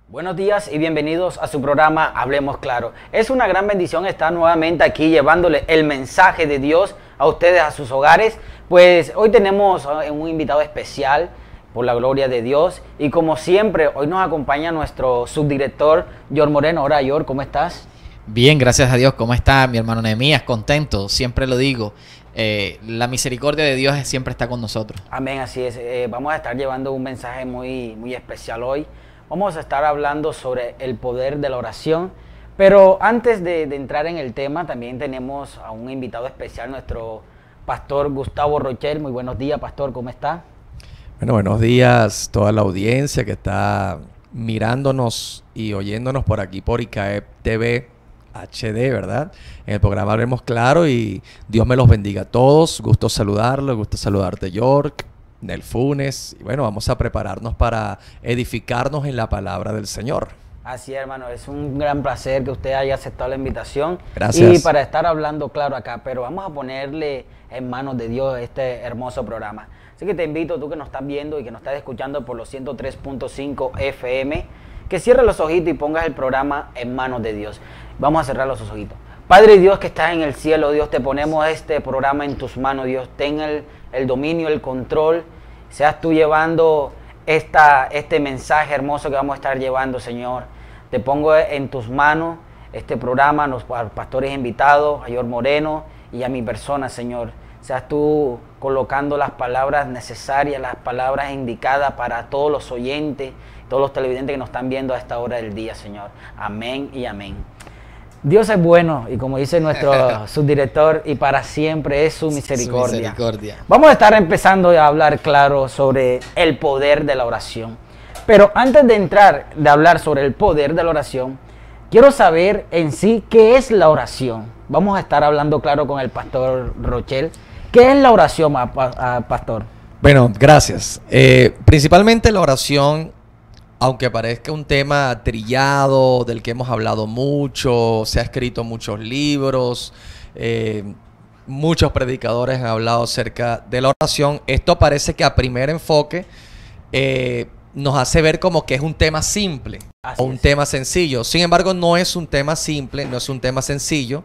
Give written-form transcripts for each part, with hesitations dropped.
Buenos días y bienvenidos a su programa Hablemos Claro. Es una gran bendición estar nuevamente aquí llevándole el mensaje de Dios a ustedes, a sus hogares. Pues hoy tenemos un invitado especial por la gloria de Dios. Y como siempre, hoy nos acompaña nuestro subdirector, Yor Moreno. Hola, Yor, ¿cómo estás? Bien, gracias a Dios. ¿Cómo está mi hermano Nehemías? Contento, siempre lo digo. La misericordia de Dios siempre está con nosotros. Amén, así es. Vamos a estar llevando un mensaje muy especial hoy. Vamos a estar hablando sobre el poder de la oración, pero antes de entrar en el tema, también tenemos a un invitado especial, nuestro pastor Gustavo Rochel. Muy buenos días, pastor, ¿cómo está? Bueno, buenos días toda la audiencia que está mirándonos y oyéndonos por aquí por ICAEP TV HD, ¿verdad? En el programa Hablemos Claro, y Dios me los bendiga a todos. Gusto saludarlo, gusto saludarte, York, Nel Funes, y bueno, vamos a prepararnos para edificarnos en la palabra del Señor. Así es, hermano, es un gran placer que usted haya aceptado la invitación. Gracias. Y para estar hablando claro acá, pero vamos a ponerle en manos de Dios este hermoso programa. Así que te invito, tú que nos estás viendo y que nos estás escuchando por los 103.5 FM, que cierres los ojitos y pongas el programa en manos de Dios. Vamos a cerrar los ojitos. Padre Dios que estás en el cielo, Dios, te ponemos este programa en tus manos, Dios. Ten el dominio, el control. Seas tú llevando este mensaje hermoso que vamos a estar llevando, Señor. Te pongo en tus manos este programa, los pastores invitados, a Yor Moreno y a mi persona, Señor. Seas tú colocando las palabras necesarias, las palabras indicadas para todos los oyentes, todos los televidentes que nos están viendo a esta hora del día, Señor. Amén y amén. Dios es bueno y como dice nuestro subdirector, y para siempre es su misericordia. Vamos a estar empezando a hablar claro sobre el poder de la oración. Pero antes de hablar sobre el poder de la oración, quiero saber en sí qué es la oración. Vamos a estar hablando claro con el pastor Rochel. ¿Qué es la oración, pastor? Bueno, gracias. Principalmente la oración, aunque parezca un tema trillado, del que hemos hablado mucho, se ha escrito muchos libros, muchos predicadores han hablado acerca de la oración, esto parece que a primer enfoque nos hace ver como que es un tema simple o un tema sencillo. Sin embargo, no es un tema simple, no es un tema sencillo,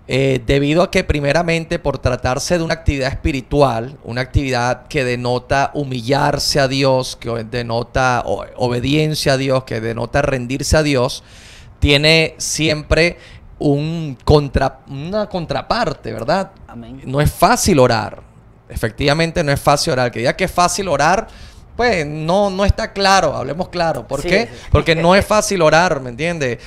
debido a que primeramente, por tratarse de una actividad espiritual, una actividad que denota humillarse a Dios, que denota obediencia a Dios, que denota rendirse a Dios, tiene siempre una contraparte, ¿verdad? Amén. No es fácil orar, efectivamente no es fácil orar. Que diga que es fácil orar, pues no está claro, hablemos claro. ¿Por qué? Sí. Porque no es fácil orar, ¿me entiendes?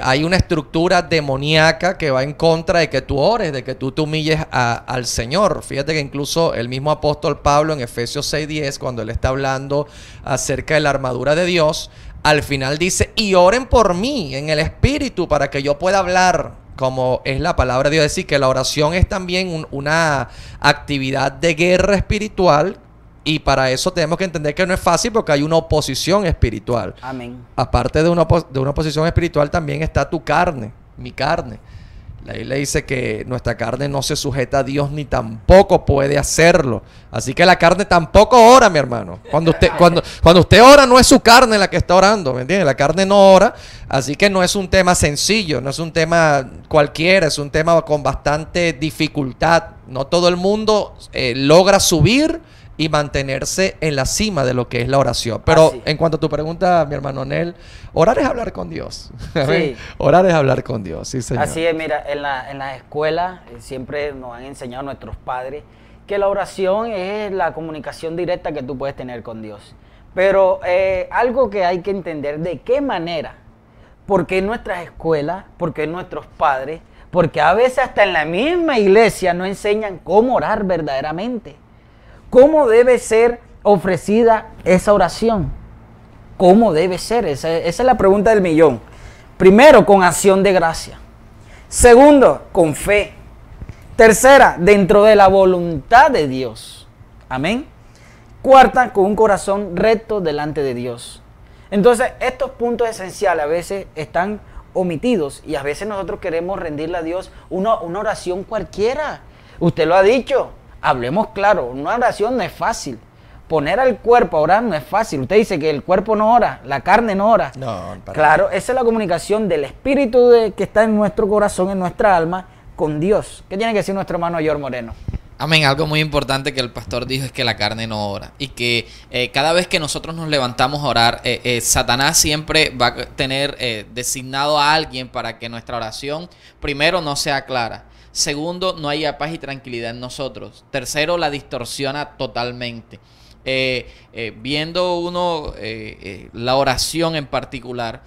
Hay una estructura demoníaca que va en contra de que tú ores, de que tú te humilles al Señor. Fíjate que incluso el mismo apóstol Pablo en Efesios 6:10, cuando él está hablando acerca de la armadura de Dios, al final dice, y oren por mí en el Espíritu para que yo pueda hablar como es la palabra de Dios. Es decir, que la oración es también una actividad de guerra espiritual. Y para eso tenemos que entender que no es fácil porque hay una oposición espiritual. Amén. Aparte de una oposición espiritual también está tu carne, mi carne. La Biblia dice que nuestra carne no se sujeta a Dios ni tampoco puede hacerlo. Así que la carne tampoco ora, mi hermano. Cuando usted ora, no es su carne la que está orando, ¿me entiende? La carne no ora, así que no es un tema sencillo, no es un tema cualquiera, es un tema con bastante dificultad. No todo el mundo logra subir y mantenerse en la cima de lo que es la oración. Pero en cuanto a tu pregunta, mi hermano Nel, orar es hablar con Dios. Sí. Orar es hablar con Dios, sí, Señor. Así es, mira, en la escuela siempre nos han enseñado nuestros padres que la oración es la comunicación directa que tú puedes tener con Dios. Pero algo que hay que entender, de qué manera, porque en nuestras escuelas, porque en nuestros padres, porque a veces hasta en la misma iglesia no enseñan cómo orar verdaderamente. ¿Cómo debe ser ofrecida esa oración? ¿Cómo debe ser? Esa es la pregunta del millón. Primero, con acción de gracia. Segundo, con fe. Tercera, dentro de la voluntad de Dios. Amén. cuarta, con un corazón recto delante de Dios. Entonces, estos puntos esenciales a veces están omitidos y a veces nosotros queremos rendirle a Dios una oración cualquiera. Usted lo ha dicho, hablemos claro, una oración no es fácil. Poner al cuerpo a orar no es fácil. Usted dice que el cuerpo no ora, la carne no ora. No, claro, esa es la comunicación del espíritu que está en nuestro corazón, en nuestra alma, con Dios. ¿Qué tiene que decir nuestro hermano Yor Moreno? Amén. Algo muy importante que el pastor dijo es que la carne no ora. Y que cada vez que nosotros nos levantamos a orar, Satanás siempre va a tener designado a alguien para que nuestra oración, primero, no sea clara. Segundo, no haya paz y tranquilidad en nosotros. Tercero, la distorsiona totalmente. Viendo uno la oración en particular,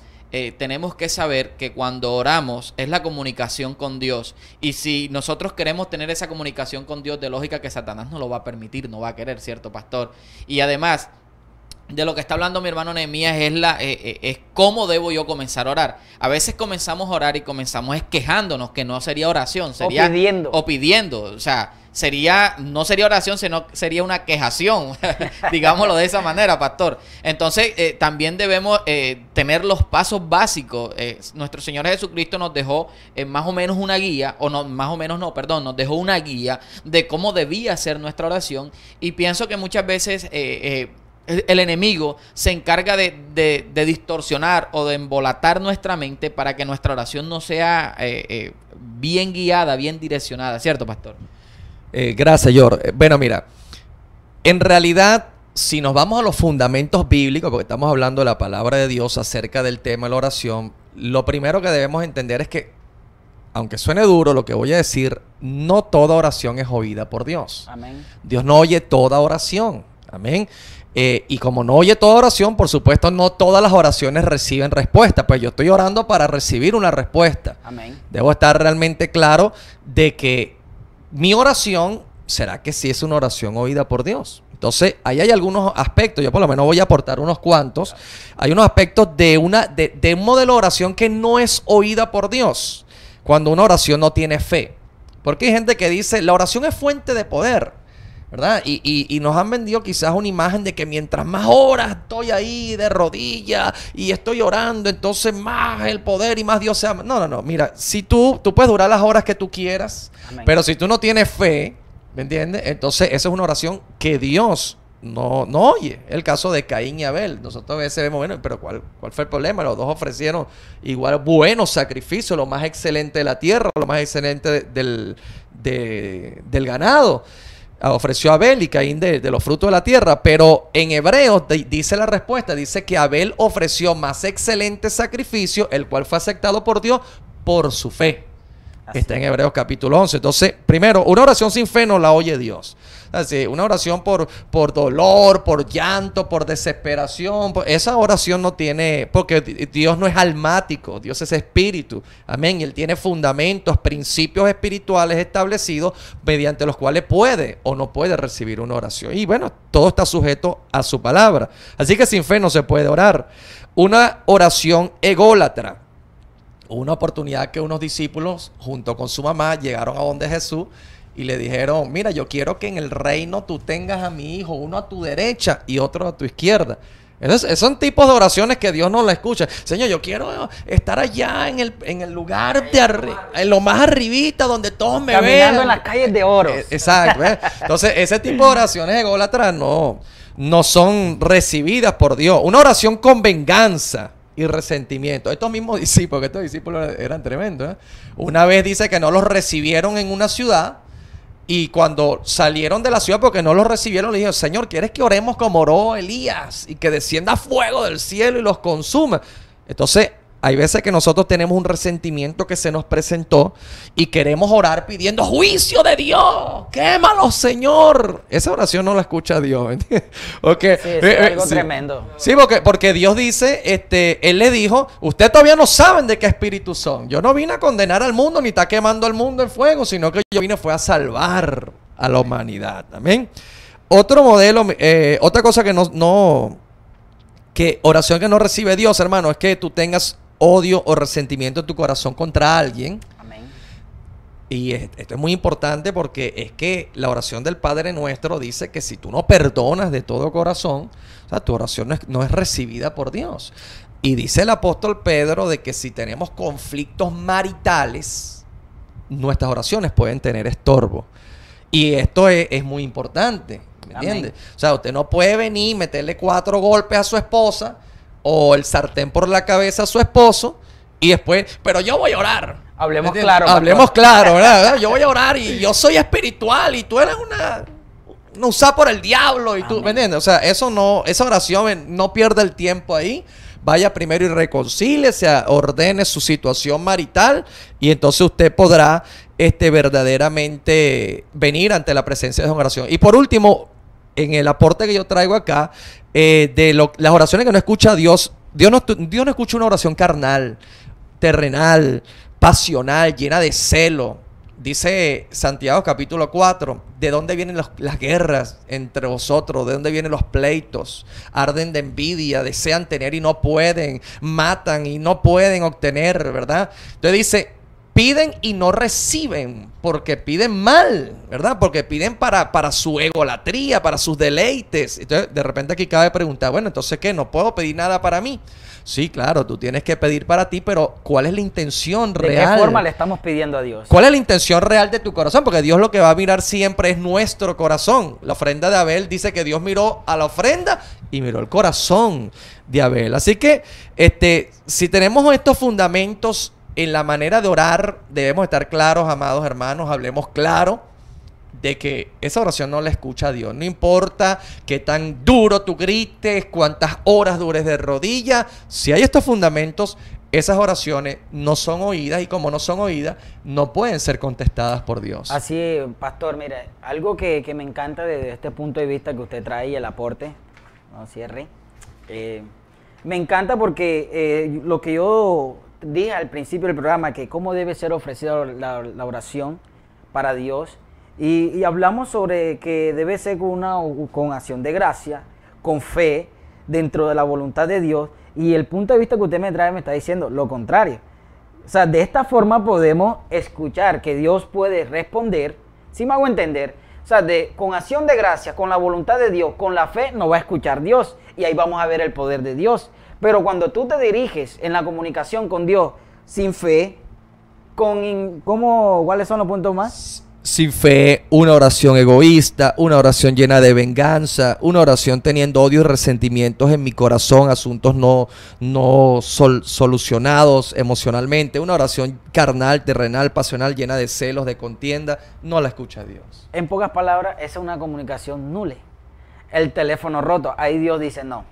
tenemos que saber que cuando oramos es la comunicación con Dios, y si nosotros queremos tener esa comunicación con Dios, de lógica que Satanás no lo va a permitir, no va a querer, ¿cierto, pastor? Y además de lo que está hablando mi hermano Nehemías es cómo debo yo comenzar a orar. A veces comenzamos a orar y comenzamos quejándonos, que no sería oración, sería o pidiendo, o sea, no sería oración, sino sería una quejación, digámoslo de esa manera, pastor. Entonces, también debemos tener los pasos básicos. Nuestro Señor Jesucristo nos dejó más o menos una guía, nos dejó una guía de cómo debía ser nuestra oración, y pienso que muchas veces el enemigo se encarga de distorsionar o de embolatar nuestra mente para que nuestra oración no sea bien guiada, bien direccionada, ¿cierto, pastor? Gracias, Yor. Bueno, mira, en realidad, si nos vamos a los fundamentos bíblicos, porque estamos hablando de la palabra de Dios acerca del tema de la oración, lo primero que debemos entender es que, aunque suene duro lo que voy a decir, no toda oración es oída por Dios. Amén. Dios no oye toda oración. Amén. Y como no oye toda oración, por supuesto, no todas las oraciones reciben respuesta. Pues yo estoy orando para recibir una respuesta. Amén. Debo estar realmente claro de que mi oración, ¿será que sí es una oración oída por Dios? Entonces, ahí hay algunos aspectos, yo por lo menos voy a aportar unos cuantos. Hay unos aspectos de un modelo de oración que no es oída por Dios, cuando una oración no tiene fe. Porque hay gente que dice, la oración es fuente de poder, ¿verdad? Y nos han vendido quizás una imagen de que mientras más horas estoy ahí de rodillas y estoy orando, entonces más el poder y más Dios se ama. No. Mira, si tú puedes durar las horas que tú quieras, amén, pero si tú no tienes fe, ¿me entiendes? Entonces esa es una oración que Dios no oye. El caso de Caín y Abel. Nosotros a veces vemos, bueno, pero ¿cuál fue el problema? Los dos ofrecieron igual buenos sacrificios, lo más excelente de la tierra, lo más excelente del ganado. Ofreció a Abel y Caín de los frutos de la tierra, pero en Hebreos dice la respuesta, dice que Abel ofreció más excelente sacrificio, el cual fue aceptado por Dios por su fe. Está en Hebreos capítulo 11. Entonces, primero, una oración sin fe no la oye Dios. Así, una oración por dolor, por llanto, por desesperación, esa oración no tiene, porque Dios no es almático, Dios es espíritu, amén, y Él tiene fundamentos, principios espirituales establecidos mediante los cuales puede o no puede recibir una oración. Y bueno, todo está sujeto a su palabra. Así que sin fe no se puede orar. Una oración ególatra. Una oportunidad que unos discípulos junto con su mamá llegaron a donde Jesús y le dijeron, mira, yo quiero que en el reino tú tengas a mi hijo, uno a tu derecha y otro a tu izquierda. Entonces, son tipos de oraciones que Dios no la escucha. Señor, yo quiero estar allá en el lugar de arriba, en lo más arribita, donde todos me vean. Caminando en las calles de oro. Exacto. Entonces, ese tipo de oraciones ególatras no son recibidas por Dios. Una oración con venganza y resentimiento. Estos mismos discípulos, que estos discípulos eran tremendos, una vez dice que no los recibieron en una ciudad, y cuando salieron de la ciudad porque no los recibieron, le dijeron, Señor, ¿quieres que oremos como oró Elías y que descienda fuego del cielo y los consuma? Entonces, hay veces que nosotros tenemos un resentimiento que se nos presentó y queremos orar pidiendo juicio de Dios. ¡Quémalo, Señor! Esa oración no la escucha Dios. Okay. Sí, es algo tremendo. Sí, porque Dios dice, Él le dijo, ustedes todavía no saben de qué espíritu son. Yo no vine a condenar al mundo ni está quemando al mundo en fuego, sino que yo vine fue a salvar a la humanidad. Amén. Otro modelo, otra cosa que oración que no recibe Dios, hermano, es que tú tengas odio o resentimiento en tu corazón contra alguien. Amén. Y esto es muy importante porque es que la oración del Padre Nuestro dice que si tú no perdonas de todo corazón, o sea, tu oración no es recibida por Dios. Y dice el apóstol Pedro de que si tenemos conflictos maritales, nuestras oraciones pueden tener estorbo. Y esto es muy importante, ¿me entiendes? O sea, usted no puede venir y meterle 4 golpes a su esposa o el sartén por la cabeza a su esposo y después, pero yo voy a orar. Hablemos claro. Hablemos claro, ¿verdad? Yo voy a orar y yo soy espiritual y tú eres una usada por el diablo y tú, Amén. ¿me entiendes? O sea, esa oración no pierde el tiempo ahí. Vaya primero y reconcíliese, ordene su situación marital y entonces usted podrá verdaderamente venir ante la presencia de esa oración. Y por último, en el aporte que yo traigo acá, las oraciones que no escucha Dios no escucha una oración carnal, terrenal, pasional, llena de celo. Dice Santiago capítulo 4, ¿de dónde vienen las guerras entre vosotros? ¿De dónde vienen los pleitos? Arden de envidia, desean tener y no pueden, matan y no pueden obtener, ¿verdad? Entonces dice, piden y no reciben, porque piden mal, ¿verdad? Porque piden para su egolatría, para sus deleites. Entonces, de repente aquí cabe preguntar, bueno, entonces, ¿qué? ¿No puedo pedir nada para mí? Sí, claro, tú tienes que pedir para ti, pero ¿cuál es la intención real? ¿De qué forma le estamos pidiendo a Dios? ¿Cuál es la intención real de tu corazón? Porque Dios lo que va a mirar siempre es nuestro corazón. La ofrenda de Abel dice que Dios miró a la ofrenda y miró el corazón de Abel. Así que, si tenemos estos fundamentos en la manera de orar, debemos estar claros, amados hermanos, hablemos claro de que esa oración no la escucha a Dios. No importa qué tan duro tú grites, cuántas horas dures de rodillas, si hay estos fundamentos, esas oraciones no son oídas y como no son oídas, no pueden ser contestadas por Dios. Así, pastor, mira, algo que me encanta desde este punto de vista que usted trae y el aporte, no cierre, me encanta porque lo que yo dije al principio del programa, que cómo debe ser ofrecida la oración para Dios, y hablamos sobre que debe ser con acción de gracia, con fe, dentro de la voluntad de Dios, y el punto de vista que usted me trae me está diciendo lo contrario. O sea, de esta forma podemos escuchar que Dios puede responder, ¿sí me hago entender? O sea, con acción de gracia, con la voluntad de Dios, con la fe, no va a escuchar Dios, y ahí vamos a ver el poder de Dios. Pero cuando tú te diriges en la comunicación con Dios sin fe, ¿cuáles son los puntos más? Sin fe, una oración egoísta, una oración llena de venganza, una oración teniendo odio y resentimientos en mi corazón, asuntos no solucionados emocionalmente, una oración carnal, terrenal, pasional, llena de celos, de contienda, no la escucha Dios. En pocas palabras, esa es una comunicación nula. El teléfono roto, ahí Dios dice no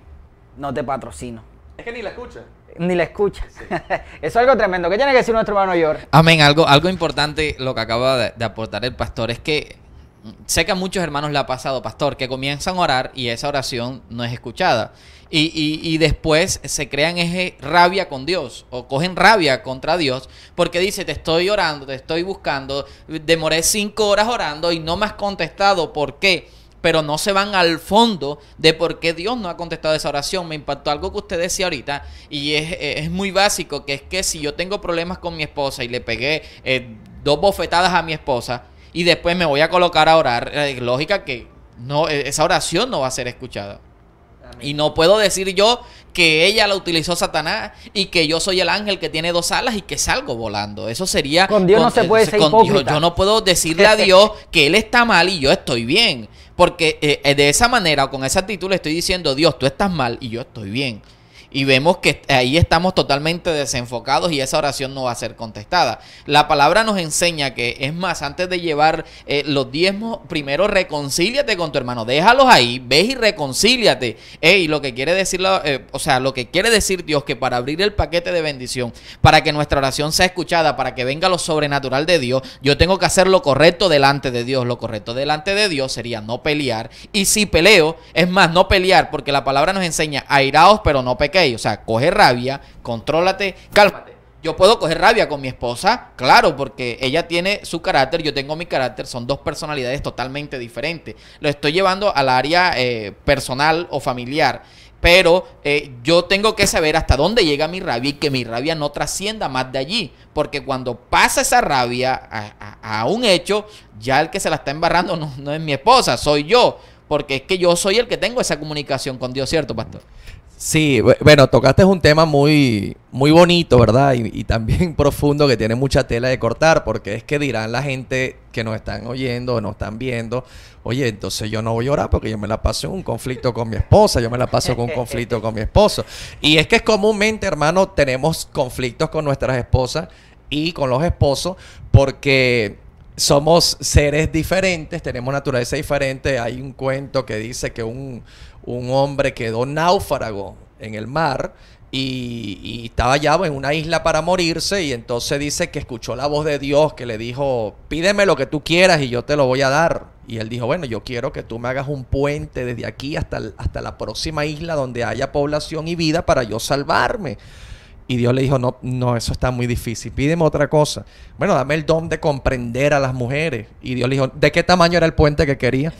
te patrocino. Es que ni la escucha. Ni la escucha. Sí. Eso es algo tremendo. ¿Qué tiene que decir nuestro hermano George? Amén. Algo importante lo que acaba de aportar el pastor es que sé que a muchos hermanos le ha pasado, pastor, que comienzan a orar y esa oración no es escuchada. Y después se crean rabia con Dios o cogen rabia contra Dios porque dice, te estoy orando, te estoy buscando, demoré 5 horas orando y no me has contestado. ¿Por qué? Pero no se van al fondo de por qué Dios no ha contestado esa oración. Me impactó algo que usted decía ahorita y es muy básico, que es que si yo tengo problemas con mi esposa y le pegué 2 bofetadas a mi esposa y después me voy a colocar a orar, lógica que no, esa oración no va a ser escuchada. Amén. Y no puedo decir yo que ella la utilizó Satanás y que yo soy el ángel que tiene 2 alas y que salgo volando. Eso sería... Con Dios no se puede ser hipócrita. Yo no puedo decirle a Dios que Él está mal y yo estoy bien. Porque de esa manera o con esa actitud le estoy diciendo, Dios, tú estás mal y yo estoy bien. Y vemos que ahí estamos totalmente desenfocados y esa oración no va a ser contestada. La palabra nos enseña que, es más, antes de llevar los diezmos, primero reconcíliate con tu hermano. Déjalos ahí, ve y reconcíliate. Y lo que quiere decir, lo que quiere decir Dios, que para abrir el paquete de bendición, para que nuestra oración sea escuchada, para que venga lo sobrenatural de Dios, yo tengo que hacer lo correcto delante de Dios. Lo correcto delante de Dios sería no pelear. Y si peleo, es más, no pelear, porque la palabra nos enseña, airaos pero no pequéis. O sea, coge rabia, contrólate, cálmate. Yo puedo coger rabia con mi esposa, claro, porque ella tiene su carácter, yo tengo mi carácter, son dos personalidades totalmente diferentes. Lo estoy llevando al área personal o familiar, pero yo tengo que saber hasta dónde llega mi rabia y que mi rabia no trascienda más de allí, porque cuando pasa esa rabia a un hecho, ya el que se la está embarrando no es mi esposa, soy yo, porque es que yo soy el que tengo esa comunicación con Dios, ¿cierto, pastor? Sí, bueno, tocaste un tema muy, muy bonito, ¿verdad? Y también profundo, que tiene mucha tela de cortar, porque es que dirán la gente que nos están oyendo o nos están viendo, oye, entonces yo no voy a orar porque yo me la paso en un conflicto con mi esposa, yo me la paso con un conflicto con mi esposo. Y es que comúnmente, hermano, tenemos conflictos con nuestras esposas y con los esposos porque somos seres diferentes, tenemos naturaleza diferente. Hay un cuento que dice que un hombre quedó náufrago en el mar y estaba ya en una isla para morirse, y entonces dice que escuchó la voz de Dios que le dijo, pídeme lo que tú quieras y yo te lo voy a dar. Y él dijo, bueno, yo quiero que tú me hagas un puente desde aquí hasta la próxima isla donde haya población y vida para yo salvarme. Y Dios le dijo, no, eso está muy difícil, pídeme otra cosa. Bueno, dame el don de comprender a las mujeres. Y Dios le dijo, ¿de qué tamaño era el puente que quería?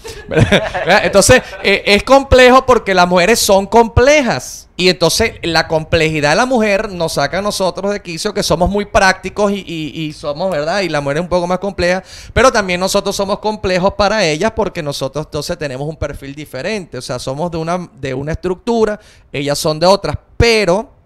Entonces, es complejo porque las mujeres son complejas. Y entonces, la complejidad de la mujer nos saca a nosotros de quicio, que somos muy prácticos y somos, ¿verdad? Y la mujer es un poco más compleja. Pero también nosotros somos complejos para ellas porque nosotros entonces tenemos un perfil diferente. O sea, somos de una estructura, ellas son de otras, pero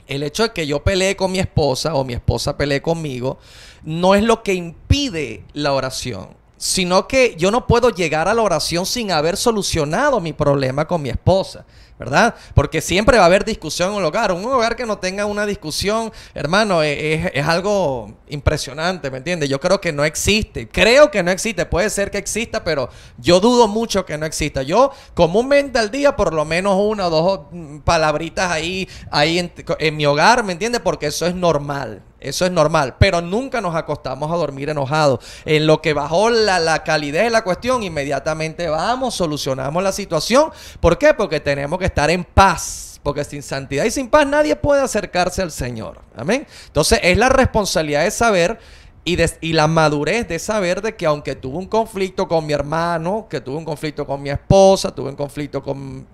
el hecho de que yo pelee con mi esposa o mi esposa pelee conmigo no es lo que impide la oración, sino que yo no puedo llegar a la oración sin haber solucionado mi problema con mi esposa, ¿verdad? Porque siempre va a haber discusión en un hogar. Un hogar que no tenga una discusión, hermano, es algo impresionante, ¿me entiendes? Yo creo que no existe. Creo que no existe. Puede ser que exista, pero yo dudo mucho que no exista. Yo comúnmente al día por lo menos una o dos palabritas ahí en mi hogar, ¿me entiendes? Porque eso es normal. Eso es normal, pero nunca nos acostamos a dormir enojados. En lo que bajó la calidez de la cuestión, inmediatamente vamos, solucionamos la situación. ¿Por qué? Porque tenemos que estar en paz. Porque sin santidad y sin paz nadie puede acercarse al Señor. Amén. Entonces es la responsabilidad de saber y la madurez de saber de que aunque tuve un conflicto con mi hermano, que tuve un conflicto con mi esposa, tuve un conflicto con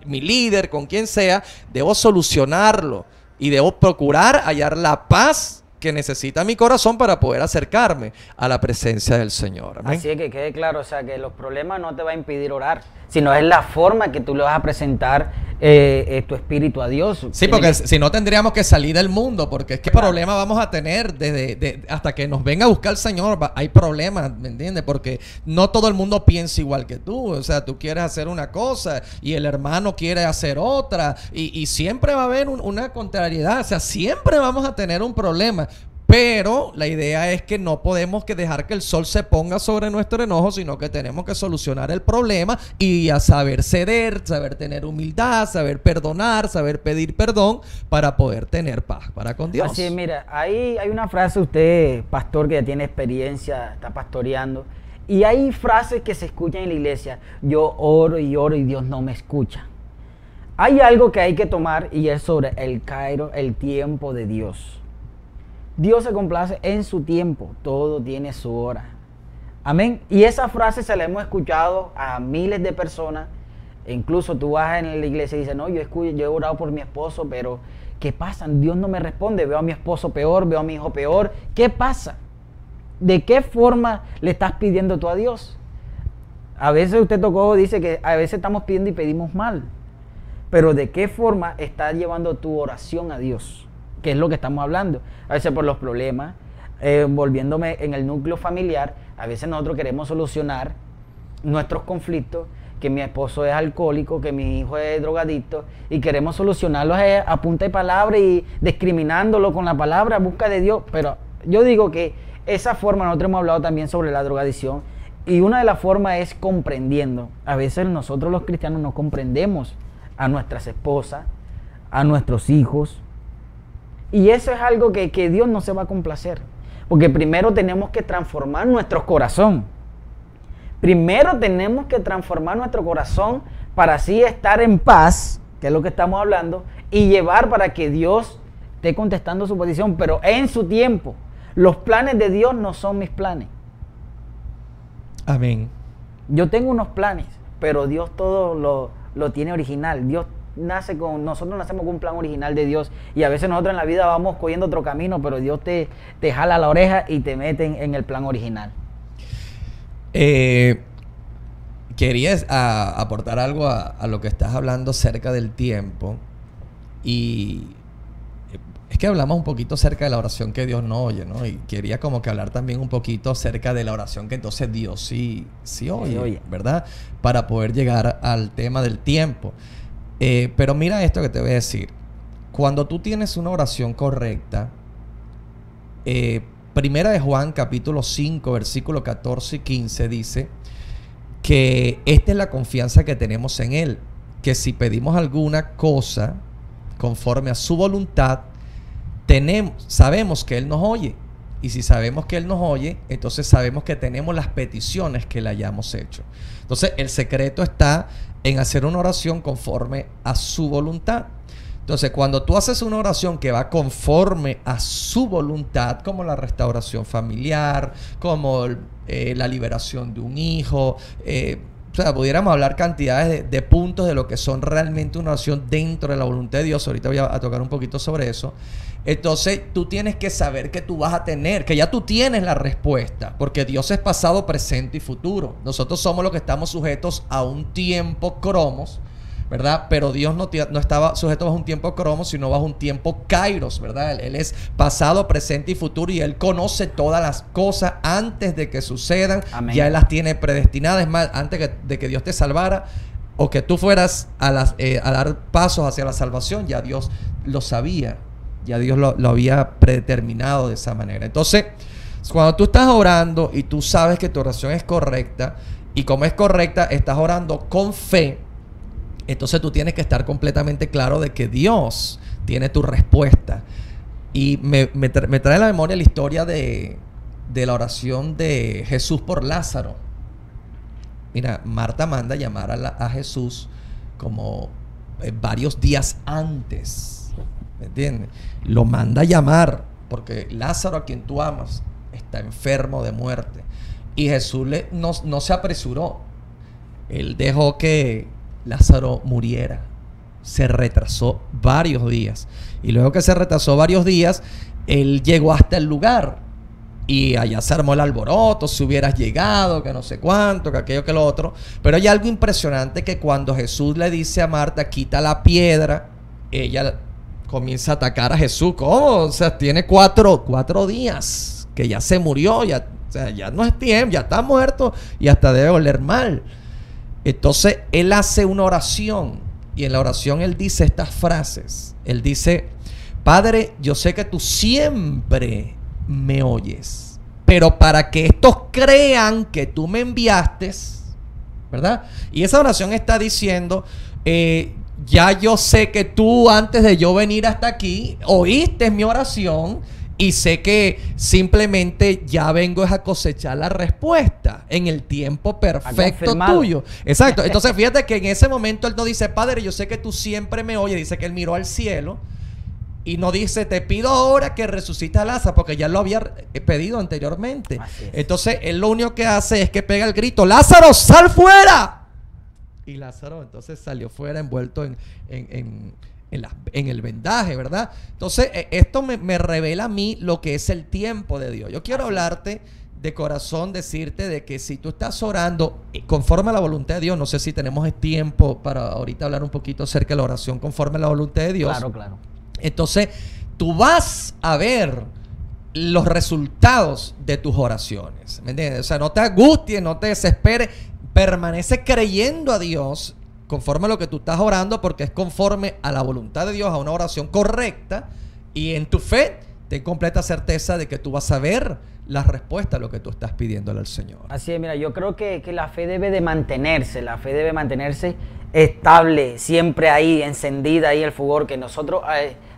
mi líder, con quien sea, debo solucionarlo. Y debo procurar hallar la paz que necesita mi corazón para poder acercarme a la presencia del Señor. ¿Amén? Así es, que quede claro, o sea, que los problemas no te va a impedir orar, sino es la forma que tú le vas a presentar tu espíritu a Dios. Sí, porque si no tendríamos que salir del mundo, porque es que problema vamos a tener hasta que nos venga a buscar el Señor. Hay problemas, ¿me entiendes? Porque no todo el mundo piensa igual que tú. O sea, tú quieres hacer una cosa y el hermano quiere hacer otra, y siempre va a haber una contrariedad. O sea, siempre vamos a tener un problema. Pero la idea es que no podemos dejar que el sol se ponga sobre nuestro enojo, sino que tenemos que solucionar el problema y a saber ceder, saber tener humildad, saber perdonar, saber pedir perdón para poder tener paz para con Dios. Así es, mira, ahí hay una frase, usted, pastor, que ya tiene experiencia, está pastoreando, y hay frases que se escuchan en la iglesia: yo oro y Dios no me escucha. Hay algo que hay que tomar y es sobre el kairos, el tiempo de Dios. Dios se complace en su tiempo, todo tiene su hora. Amén. Y esa frase se la hemos escuchado a miles de personas. E incluso tú vas en la iglesia y dices, no, yo he orado por mi esposo, pero ¿qué pasa? Dios no me responde. Veo a mi esposo peor, veo a mi hijo peor. ¿Qué pasa? ¿De qué forma le estás pidiendo tú a Dios? A veces usted dice que a veces estamos pidiendo y pedimos mal. Pero ¿de qué forma estás llevando tu oración a Dios? Que es lo que estamos hablando. A veces por los problemas, volviéndome en el núcleo familiar, a veces nosotros queremos solucionar nuestros conflictos, que mi esposo es alcohólico, que mi hijo es drogadicto, y queremos solucionarlos a punta de palabra y discriminándolo con la palabra, busca de Dios. Pero yo digo que esa forma, nosotros hemos hablado también sobre la drogadicción, y una de las formas es comprendiendo. A veces nosotros los cristianos no comprendemos a nuestras esposas, a nuestros hijos. Y eso es algo que Dios no se va a complacer. Porque primero tenemos que transformar nuestro corazón. Primero tenemos que transformar nuestro corazón para así estar en paz, que es lo que estamos hablando, y llevar para que Dios esté contestando su petición, pero en su tiempo. Los planes de Dios no son mis planes. Amén. Yo tengo unos planes, pero Dios todo lo tiene original. Nosotros nacemos con un plan original de Dios, y a veces nosotros en la vida vamos cogiendo otro camino, pero Dios te jala la oreja y te mete en el plan original. Querías aportar algo a lo que estás hablando acerca del tiempo, y es que hablamos un poquito acerca de la oración que Dios no oye, ¿no? Y quería como que hablar también un poquito acerca de la oración que entonces Dios sí oye, ¿verdad? Para poder llegar al tema del tiempo. Pero mira esto que te voy a decir. Cuando tú tienes una oración correcta, Primera de Juan, capítulo 5, versículos 14 y 15 dice que esta es la confianza que tenemos en Él, que si pedimos alguna cosa conforme a su voluntad, sabemos que Él nos oye. Y si sabemos que Él nos oye, entonces sabemos que tenemos las peticiones que le hayamos hecho. Entonces el secreto está en hacer una oración conforme a su voluntad. Entonces, cuando tú haces una oración que va conforme a su voluntad, como la restauración familiar, como la liberación de un hijo, o sea, pudiéramos hablar cantidades de puntos de lo que son realmente una oración dentro de la voluntad de Dios. Ahorita voy a tocar un poquito sobre eso. Entonces, tú tienes que saber que tú vas a tener, que ya tú tienes la respuesta, porque Dios es pasado, presente y futuro. Nosotros somos los que estamos sujetos a un tiempo cromos, ¿verdad? Pero Dios no estaba sujeto bajo un tiempo cromos, sino bajo un tiempo kairos, ¿verdad? Él es pasado, presente y futuro, y Él conoce todas las cosas antes de que sucedan. Amén. Ya Él las tiene predestinadas. Es más, antes de que Dios te salvara o que tú fueras a dar pasos hacia la salvación, ya Dios lo sabía. Ya Dios lo había predeterminado de esa manera. Entonces, cuando tú estás orando y tú sabes que tu oración es correcta, y como es correcta, estás orando con fe, entonces tú tienes que estar completamente claro de que Dios tiene tu respuesta. Y me trae a la memoria la historia de la oración de Jesús por Lázaro. Mira, Marta manda llamar a Jesús como varios días antes. ¿Me entiendes? Lo manda a llamar porque Lázaro, a quien tú amas, está enfermo de muerte. Y Jesús no se apresuró. Él dejó que Lázaro muriera. Se retrasó varios días. Y luego que se retrasó varios días, él llegó hasta el lugar. Y allá se armó el alboroto, si hubieras llegado, que no sé cuánto, que aquello, que lo otro. Pero hay algo impresionante, que cuando Jesús le dice a Marta, quita la piedra, ella comienza a atacar a Jesús. ¿Cómo? O sea, tiene cuatro días que ya se murió, ya, o sea, ya no es tiempo, ya está muerto y hasta debe oler mal. Entonces él hace una oración, y en la oración él dice estas frases. Él dice: Padre, yo sé que tú siempre me oyes, pero para que estos crean que tú me enviaste, ¿verdad? Y esa oración está diciendo, ya yo sé que tú, antes de yo venir hasta aquí, oíste mi oración, y sé que simplemente ya vengo a cosechar la respuesta en el tiempo perfecto tuyo. Exacto. Entonces fíjate que en ese momento él no dice: Padre, yo sé que tú siempre me oyes. Dice que él miró al cielo y no dice: te pido ahora que resucites a Lázaro, porque ya lo había pedido anteriormente. Entonces él lo único que hace es que pega el grito: Lázaro, sal fuera. Y Lázaro entonces salió fuera, envuelto en el vendaje, ¿verdad? Entonces, esto me revela a mí lo que es el tiempo de Dios. Yo quiero hablarte de corazón, decirte de que si tú estás orando conforme a la voluntad de Dios, no sé si tenemos tiempo para ahorita hablar un poquito acerca de la oración conforme a la voluntad de Dios. Claro, claro. Entonces, tú vas a ver los resultados de tus oraciones, ¿me entiendes? O sea, no te angusties, no te desesperes, permanece creyendo a Dios conforme a lo que tú estás orando, porque es conforme a la voluntad de Dios, a una oración correcta, y en tu fe ten completa certeza de que tú vas a ver la respuesta a lo que tú estás pidiéndole al Señor. Así es, mira, yo creo que la fe debe de mantenerse, estable, siempre ahí, encendida ahí el fulgor, que nosotros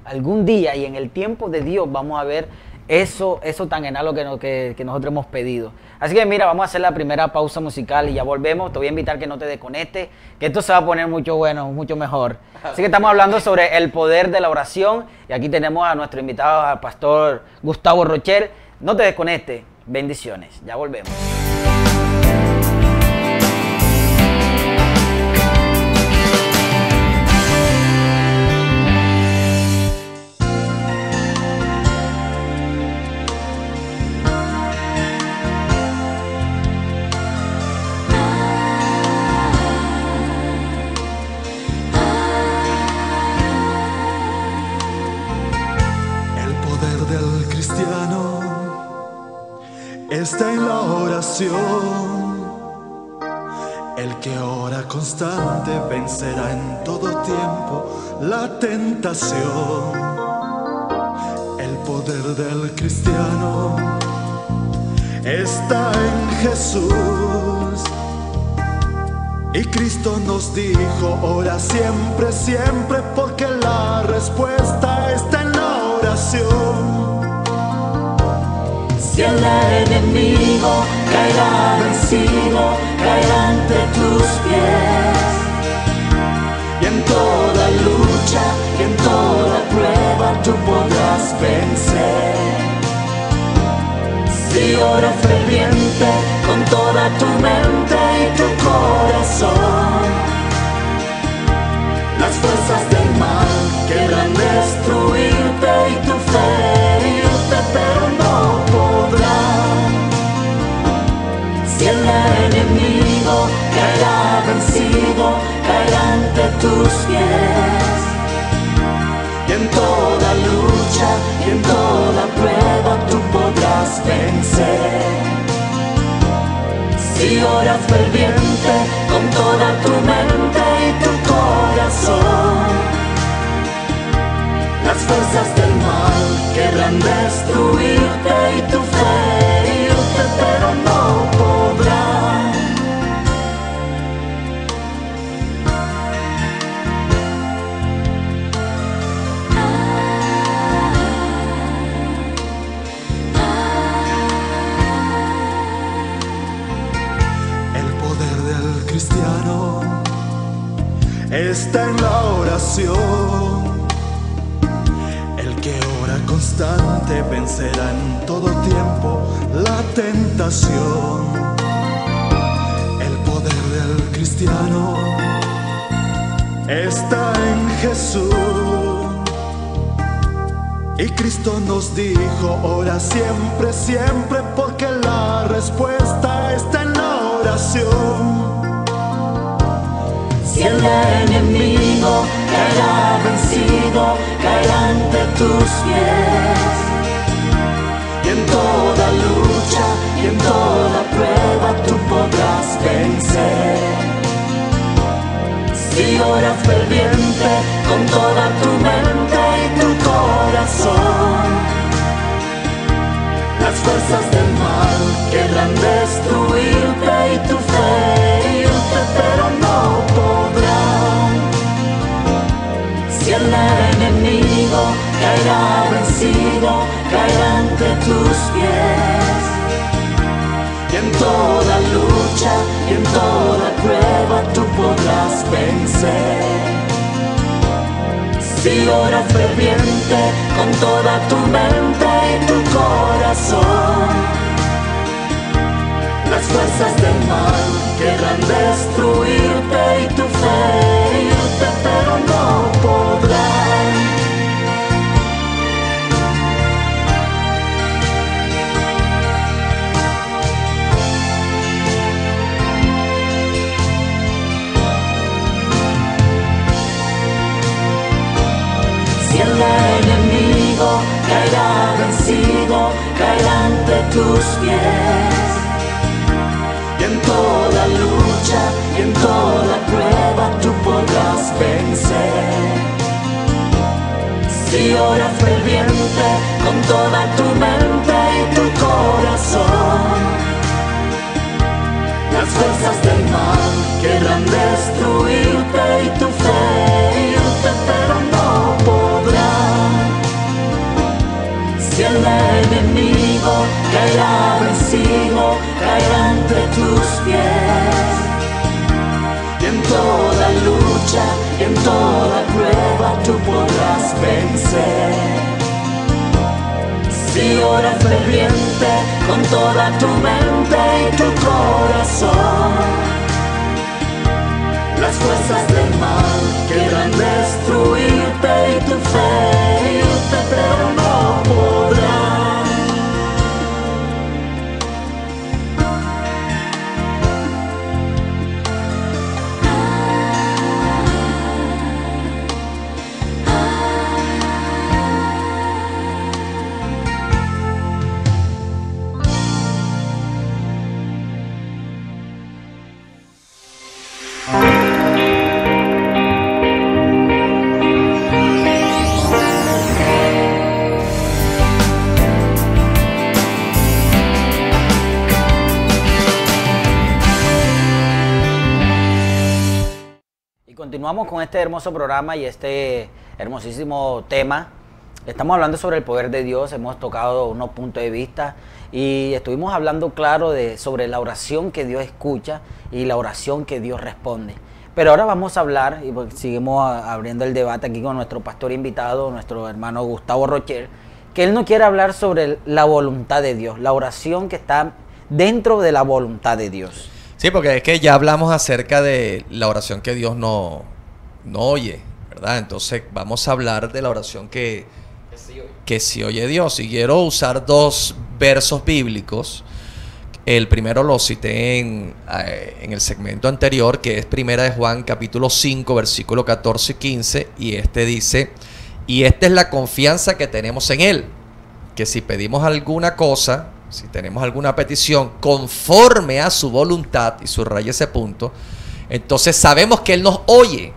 algún día y en el tiempo de Dios vamos a ver eso tan enano que nosotros hemos pedido. Así que mira, vamos a hacer la primera pausa musical y ya volvemos. Te voy a invitar que no te desconectes, que esto se va a poner mucho bueno, mucho mejor. Así que estamos hablando sobre el poder de la oración y aquí tenemos a nuestro invitado, al pastor Gustavo Rocher. No te desconectes, bendiciones, ya volvemos. Está en la oración. El que ora constante vencerá en todo tiempo la tentación. El poder del cristiano está en Jesús. Y Cristo nos dijo, ora siempre, siempre, porque la respuesta está en la oración. Si el enemigo caerá vencido, caerá ante tus pies. Y en toda lucha, y en toda prueba tú podrás vencer. Si oras ferviente con toda tu mente y tu corazón, las fuerzas del mal querrán destruirte y tu fe herirte, pero no podrán. Si el enemigo caerá vencido, caerá ante tus pies. Y en toda lucha y en toda prueba tú podrás vencer. Si oras ferviente con toda tu mente y tu corazón, las fuerzas del mal querrán destruirte y tu fe herirte, pero no podrán. El poder del cristiano está en la oración. El que ora constante vencerá en todo tiempo la tentación. El poder del cristiano está en Jesús. Y Cristo nos dijo, ora siempre, siempre, porque la respuesta está en la oración. Si el enemigo caerá vencido, caerá ante tus pies. Y en toda lucha y en toda prueba tú podrás vencer. Si oras ferviente con toda tu mente y tu corazón, las fuerzas del mal querrán destruirte y tu fe herirte, pero no podrán. Si el enemigo caerá vencido, caerá ante tus pies. Y en toda lucha y en toda prueba tú podrás vencer. Si oras ferviente con toda tu mente y tu corazón, las fuerzas del mal querrán destruirte y tu fe herirte, pero no podrán. Si el enemigo caerá vencido, caerá ante tus pies. Y en toda lucha y en toda prueba tú podrás vencer. Si oras ferviente con toda tu mente y tu corazón, las fuerzas del mal querrán destruirte y tu fe herirte, pero no podrán. Si el enemigo vencer. Si oras ferviente con toda tu mente y tu corazón, las fuerzas del mal quieran destruirte y tu fe irte, pero no podrán. Continuamos con este hermoso programa y este hermosísimo tema. Estamos hablando sobre el poder de Dios, hemos tocado unos puntos de vista y estuvimos hablando claro sobre la oración que Dios escucha y la oración que Dios responde. Pero ahora vamos a hablar, y seguimos abriendo el debate aquí con nuestro pastor invitado, nuestro hermano Gustavo Rocher, que él nos quiere hablar sobre la voluntad de Dios, la oración que está dentro de la voluntad de Dios. Sí, porque es que ya hablamos acerca de la oración que Dios no oye, ¿verdad? Entonces vamos a hablar de la oración que sí oye Dios. Y quiero usar dos versos bíblicos. El primero lo cité en el segmento anterior, que es Primera de Juan, capítulo 5, versículo 14 y 15. Y este dice, y esta es la confianza que tenemos en Él, que si pedimos alguna cosa, si tenemos alguna petición conforme a su voluntad, y subraya ese punto, entonces sabemos que Él nos oye.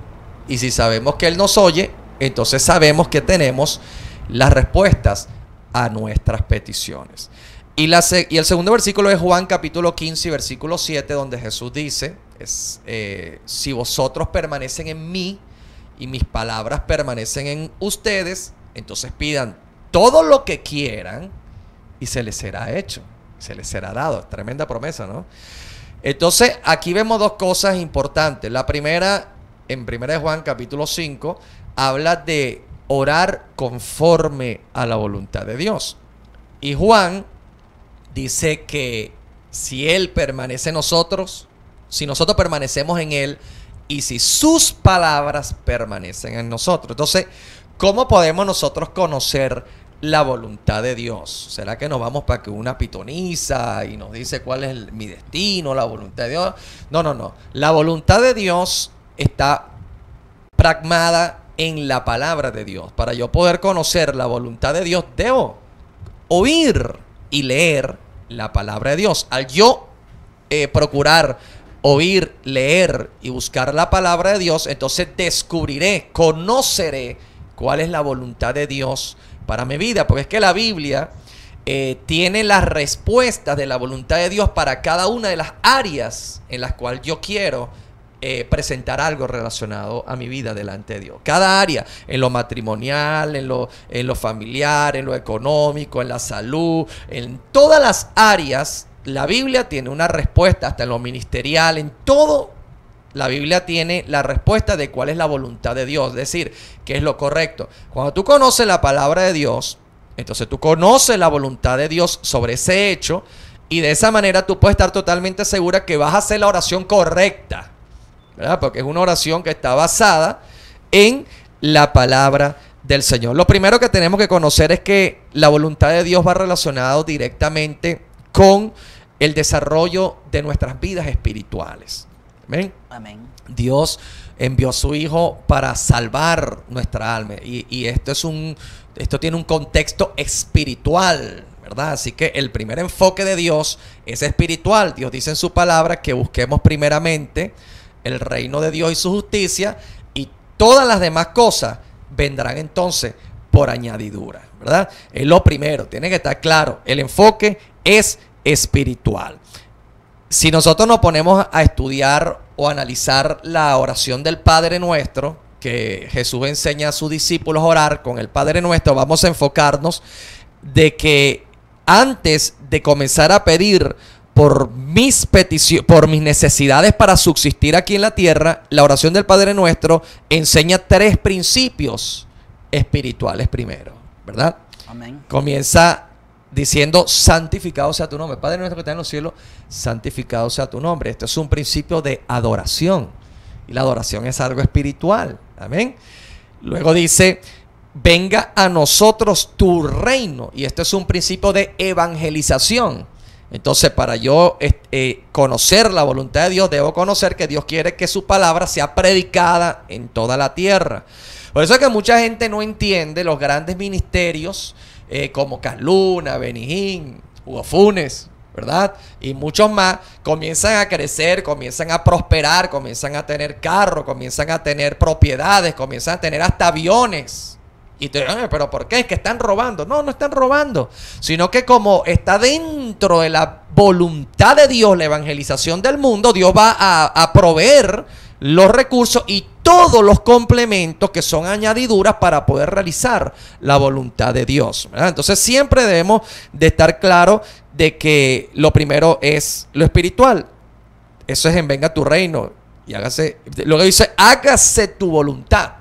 Y si sabemos que Él nos oye, entonces sabemos que tenemos las respuestas a nuestras peticiones. Y el segundo versículo es Juan capítulo 15, versículo 7, donde Jesús dice, si vosotros permanecen en mí y mis palabras permanecen en ustedes, entonces pidan todo lo que quieran y se les será hecho, se les será dado. Tremenda promesa, ¿no? Entonces, aquí vemos dos cosas importantes. La primera, en 1 Juan capítulo 5, habla de orar conforme a la voluntad de Dios. Y Juan dice que si Él permanece en nosotros, si nosotros permanecemos en Él y si sus palabras permanecen en nosotros. Entonces, ¿cómo podemos nosotros conocer la voluntad de Dios? ¿Será que nos vamos para que una pitoniza y nos dice cuál es mi destino, la voluntad de Dios? No. La voluntad de Dios está pragmada en la palabra de Dios. Para yo poder conocer la voluntad de Dios, debo oír y leer la palabra de Dios. Al yo procurar oír, leer y buscar la palabra de Dios, entonces descubriré, conoceré cuál es la voluntad de Dios para mi vida, porque es que la Biblia tiene las respuestas de la voluntad de Dios para cada una de las áreas en las cuales yo quiero presentar algo relacionado a mi vida delante de Dios. Cada área, en lo matrimonial, en lo familiar, en lo económico, en la salud, en todas las áreas, la Biblia tiene una respuesta, hasta en lo ministerial, en todo. La Biblia tiene la respuesta de cuál es la voluntad de Dios, es decir, qué es lo correcto. Cuando tú conoces la palabra de Dios, entonces tú conoces la voluntad de Dios sobre ese hecho y de esa manera tú puedes estar totalmente segura que vas a hacer la oración correcta, ¿verdad? Porque es una oración que está basada en la palabra del Señor. Lo primero que tenemos que conocer es que la voluntad de Dios va relacionado directamente con el desarrollo de nuestras vidas espirituales. Amén. Amén. Dios envió a su Hijo para salvar nuestra alma. Y esto tiene un contexto espiritual, ¿verdad? Así que el primer enfoque de Dios es espiritual. Dios dice en su palabra que busquemos primeramente el reino de Dios y su justicia, y todas las demás cosas vendrán entonces por añadidura, ¿verdad? Es lo primero, tiene que estar claro. El enfoque es espiritual. Si nosotros nos ponemos a estudiar o analizar la oración del Padre Nuestro, que Jesús enseña a sus discípulos a orar con el Padre Nuestro, vamos a enfocarnos de que antes de comenzar a pedir por mis necesidades para subsistir aquí en la tierra, la oración del Padre Nuestro enseña tres principios espirituales primero, ¿verdad? Amén. Comienza diciendo, santificado sea tu nombre. Padre nuestro que estás en los cielos, santificado sea tu nombre. Esto es un principio de adoración. Y la adoración es algo espiritual. Amén. Luego dice, venga a nosotros tu reino. Y esto es un principio de evangelización. Entonces, para yo conocer la voluntad de Dios, debo conocer que Dios quiere que su palabra sea predicada en toda la tierra. Por eso es que mucha gente no entiende los grandes ministerios como Casluna, Benijín, Hugo Funes, ¿verdad? Y muchos más comienzan a crecer, comienzan a prosperar, comienzan a tener carros, comienzan a tener propiedades, comienzan a tener hasta aviones. Y te dicen, pero ¿por qué? Es que están robando. No, no están robando, sino que como está dentro de la voluntad de Dios la evangelización del mundo, Dios va a proveer los recursos y todos los complementos que son añadiduras para poder realizar la voluntad de Dios, ¿verdad? Entonces siempre debemos de estar claros de que lo primero es lo espiritual. Eso es en venga tu reino y hágase. Luego dice, hágase tu voluntad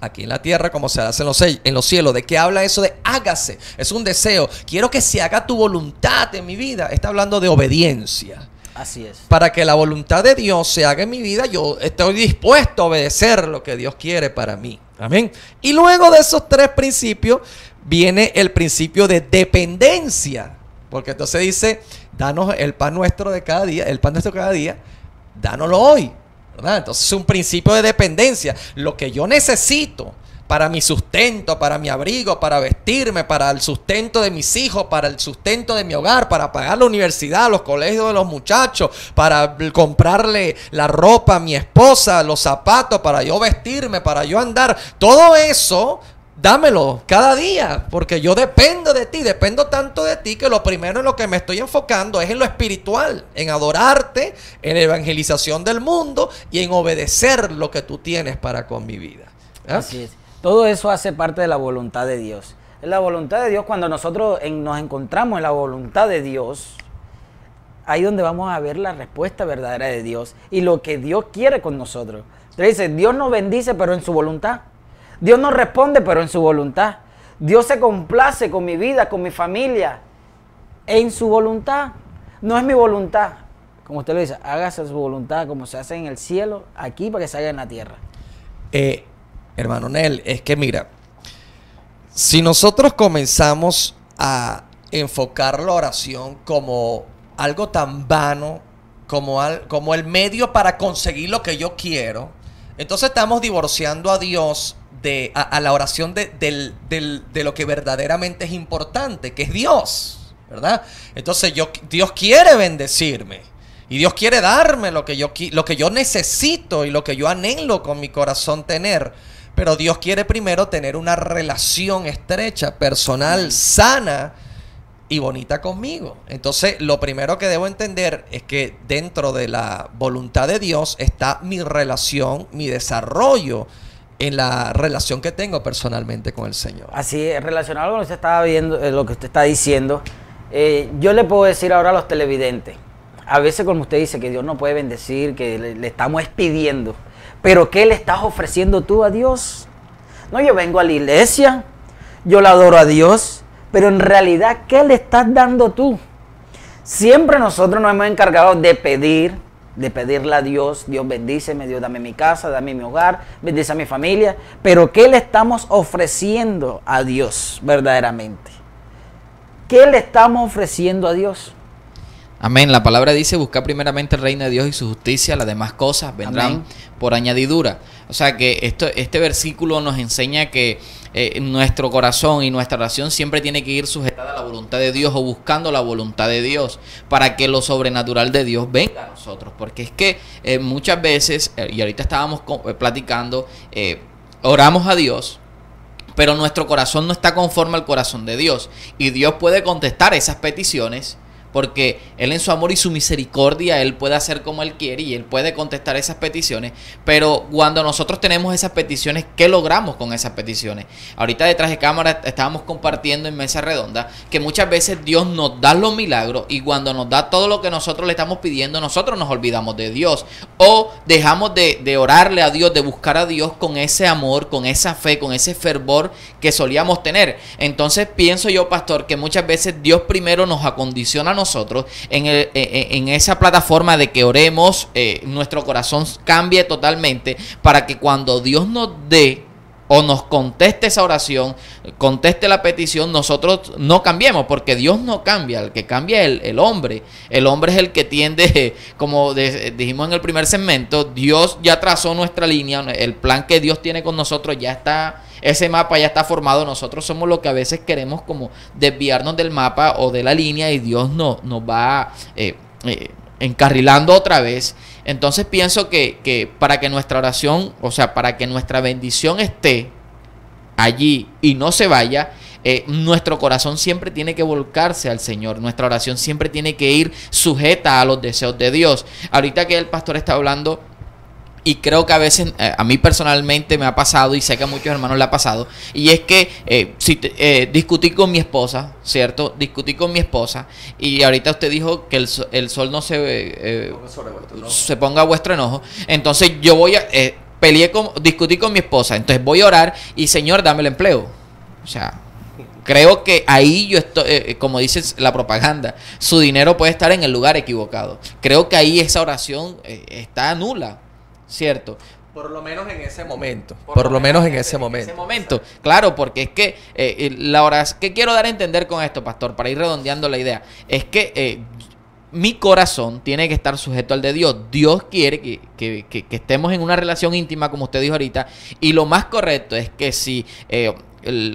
aquí en la tierra como se hace en los cielos. ¿De qué habla eso de hágase? Es un deseo. Quiero que se haga tu voluntad en mi vida. Está hablando de obediencia. Así es. Para que la voluntad de Dios se haga en mi vida, yo estoy dispuesto a obedecer lo que Dios quiere para mí. Amén. Y luego de esos tres principios viene el principio de dependencia. Porque entonces dice, danos el pan nuestro de cada día, el pan nuestro de cada día, dánoslo hoy, ¿verdad? Entonces es un principio de dependencia. Lo que yo necesito para mi sustento, para mi abrigo, para vestirme, para el sustento de mis hijos, para el sustento de mi hogar, para pagar la universidad, los colegios de los muchachos, para comprarle la ropa a mi esposa, los zapatos, para yo vestirme, para yo andar. Todo eso, dámelo cada día, porque yo dependo de ti, dependo tanto de ti que lo primero en lo que me estoy enfocando es en lo espiritual, en adorarte, en la evangelización del mundo y en obedecer lo que tú tienes para con mi vida. ¿Eh? Así es. Todo eso hace parte de la voluntad de Dios. Es la voluntad de Dios. Cuando nosotros nos encontramos en la voluntad de Dios, ahí donde vamos a ver la respuesta verdadera de Dios y lo que Dios quiere con nosotros. Entonces dice, Dios nos bendice pero en su voluntad. Dios nos responde pero en su voluntad. Dios se complace con mi vida, con mi familia, en su voluntad. No es mi voluntad. Como usted lo dice, hágase su voluntad como se hace en el cielo, aquí para que se haga en la tierra. Hermano Nel, es que mira, si nosotros comenzamos a enfocar la oración como algo tan vano, como el medio para conseguir lo que yo quiero, entonces estamos divorciando a Dios a la oración de lo que verdaderamente es importante, que es Dios, ¿verdad? Entonces Dios quiere bendecirme. Y Dios quiere darme lo que yo necesito y lo que yo anhelo con mi corazón tener. Pero Dios quiere primero tener una relación estrecha, personal, sana y bonita conmigo. Entonces, lo primero que debo entender es que dentro de la voluntad de Dios está mi relación, mi desarrollo en la relación que tengo personalmente con el Señor. Así es, relacionado con lo que usted estaba viendo, lo que usted está diciendo, yo le puedo decir ahora a los televidentes, a veces como usted dice que Dios no puede bendecir, que le estamos pidiendo, pero ¿qué le estás ofreciendo tú a Dios? No, yo vengo a la iglesia, yo le adoro a Dios, pero en realidad, ¿qué le estás dando tú? Siempre nosotros nos hemos encargado de pedirle a Dios, Dios bendíceme, Dios dame mi casa, dame mi hogar, bendice a mi familia, pero ¿qué le estamos ofreciendo a Dios verdaderamente? ¿Qué le estamos ofreciendo a Dios? Amén. La palabra dice, buscar primeramente el reino de Dios y su justicia, las demás cosas vendrán Amén. por añadidura. O sea que este versículo nos enseña que nuestro corazón y nuestra oración siempre tiene que ir sujetada a la voluntad de Dios o buscando la voluntad de Dios para que lo sobrenatural de Dios venga a nosotros. Porque es que muchas veces, y ahorita estábamos platicando, oramos a Dios, pero nuestro corazón no está conforme al corazón de Dios. Y Dios puede contestar esas peticiones, porque Él en su amor y su misericordia, Él puede hacer como Él quiere y Él puede contestar esas peticiones, pero cuando nosotros tenemos esas peticiones, ¿qué logramos con esas peticiones? Ahorita detrás de cámara estábamos compartiendo en mesa redonda que muchas veces Dios nos da los milagros y cuando nos da todo lo que nosotros le estamos pidiendo, nosotros nos olvidamos de Dios o dejamos de orarle a Dios, de buscar a Dios con ese amor, con esa fe, con ese fervor que solíamos tener. Entonces pienso yo, pastor, que muchas veces Dios primero nos acondiciona a nosotros en esa plataforma de que oremos, nuestro corazón cambie totalmente para que cuando Dios nos dé o nos conteste esa oración, conteste la petición, nosotros no cambiemos, porque Dios no cambia, el que cambia es el hombre. El hombre es el que tiende, como dijimos en el primer segmento, Dios ya trazó nuestra línea, el plan que Dios tiene con nosotros ya está, ese mapa ya está formado, nosotros somos los que a veces queremos como desviarnos del mapa o de la línea y Dios nos va encarrilando otra vez. Entonces pienso que para que nuestra oración, o sea, para que nuestra bendición esté allí y no se vaya, nuestro corazón siempre tiene que volcarse al Señor. Nuestra oración siempre tiene que ir sujeta a los deseos de Dios. Ahorita que el pastor está hablando, y creo que a veces, a mí personalmente me ha pasado, y sé que a muchos hermanos le ha pasado, y es que discutí con mi esposa, ¿cierto? Discutí con mi esposa, y ahorita usted dijo que el sol no se ponga a vuestro enojo. Entonces yo voy a, discutí con mi esposa, entonces voy a orar, y Señor, dame el empleo. O sea, creo que ahí yo estoy, como dice la propaganda, su dinero puede estar en el lugar equivocado. Creo que ahí esa oración está nula, ¿cierto? Por lo menos en ese momento. Por lo menos en ese momento. Claro, porque es que la oración, ¿qué quiero dar a entender con esto, pastor? Para ir redondeando la idea. Es que mi corazón tiene que estar sujeto al de Dios. Dios quiere que estemos en una relación íntima, como usted dijo ahorita. Y lo más correcto es que si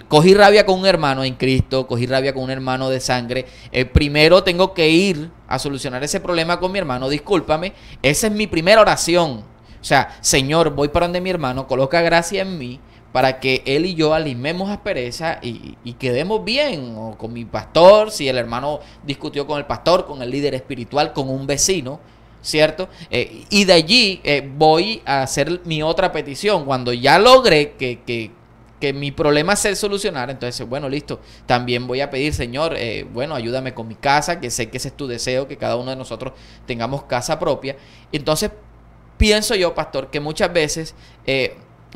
cogí rabia con un hermano en Cristo, cogí rabia con un hermano de sangre, primero tengo que ir a solucionar ese problema con mi hermano. Discúlpame, esa es mi primera oración. O sea, Señor, voy para donde mi hermano, coloca gracia en mí para que él y yo alimemos aspereza y quedemos bien. O con mi pastor, si el hermano discutió con el pastor, con el líder espiritual, con un vecino, ¿cierto? Y de allí voy a hacer mi otra petición. Cuando ya logré que mi problema se solucionara, entonces, bueno, listo. También voy a pedir, Señor, bueno, ayúdame con mi casa, que sé que ese es tu deseo, que cada uno de nosotros tengamos casa propia. Entonces, pienso yo, pastor, que muchas veces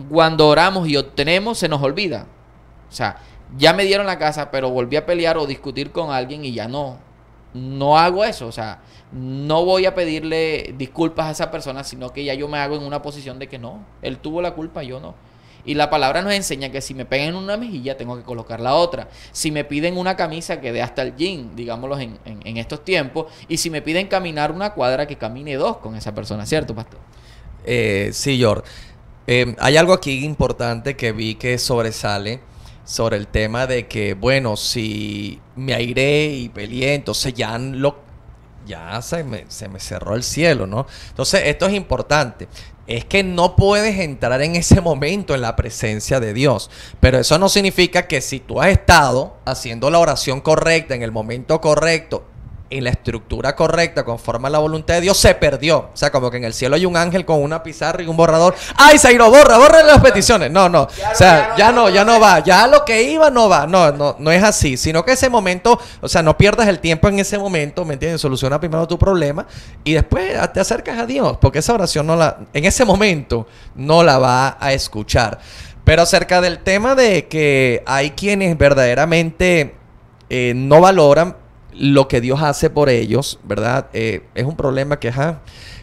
cuando oramos y obtenemos se nos olvida. O sea, ya me dieron la casa, pero volví a pelear o discutir con alguien y ya no hago eso. O sea, no voy a pedirle disculpas a esa persona, sino que ya yo me hago en una posición de que no, él tuvo la culpa, yo no. Y la palabra nos enseña que si me pegan en una mejilla, tengo que colocar la otra. Si me piden una camisa, que dé hasta el jean, digámoslo en estos tiempos. Y si me piden caminar una cuadra, que camine 2 con esa persona, ¿cierto, pastor? Sí, George. Hay algo aquí importante que vi que sobresale sobre el tema de que, bueno, si me airé y peleé, entonces ya se me cerró el cielo, ¿no? Entonces, esto es importante. Es que no puedes entrar en ese momento en la presencia de Dios. Pero eso no significa que si tú has estado haciendo la oración correcta, en el momento correcto, en la estructura correcta, conforme a la voluntad de Dios, se perdió. O sea, como que en el cielo hay un ángel con una pizarra y un borrador. ¡Ay, Zairo, borra las peticiones! No. O sea, ya no va. Ya lo que iba no va. No es así. Sino que ese momento, o sea, no pierdas el tiempo en ese momento, ¿me entiendes? Soluciona primero tu problema y después te acercas a Dios. Porque esa oración en ese momento no la va a escuchar. Pero acerca del tema de que hay quienes verdaderamente no valoran lo que Dios hace por ellos, ¿verdad? Es un problema que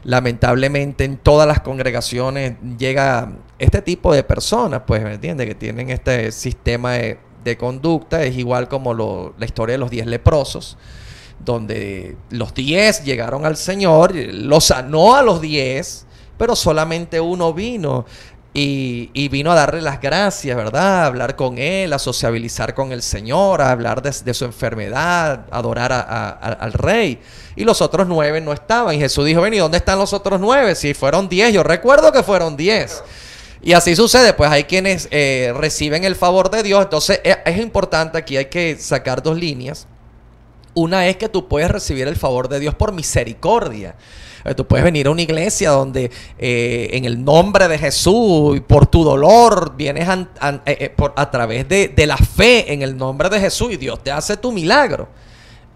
lamentablemente en todas las congregaciones llega este tipo de personas, pues, ¿me entiendes? Que tienen este sistema de conducta. Es igual como la historia de los 10 leprosos, donde los 10 llegaron al Señor, los sanó a los 10, pero solamente uno vino. Y vino a darle las gracias, ¿verdad? A hablar con él, a sociabilizar con el Señor, a hablar de su enfermedad, a adorar al Rey. Y los otros 9 no estaban. Y Jesús dijo, ven, ¿y dónde están los otros 9? Si fueron 10, yo recuerdo que fueron 10. Y así sucede, pues hay quienes reciben el favor de Dios. Entonces es importante, aquí hay que sacar 2 líneas. Una es que tú puedes recibir el favor de Dios por misericordia. Tú puedes venir a una iglesia donde en el nombre de Jesús y por tu dolor vienes a través de la fe en el nombre de Jesús y Dios te hace tu milagro.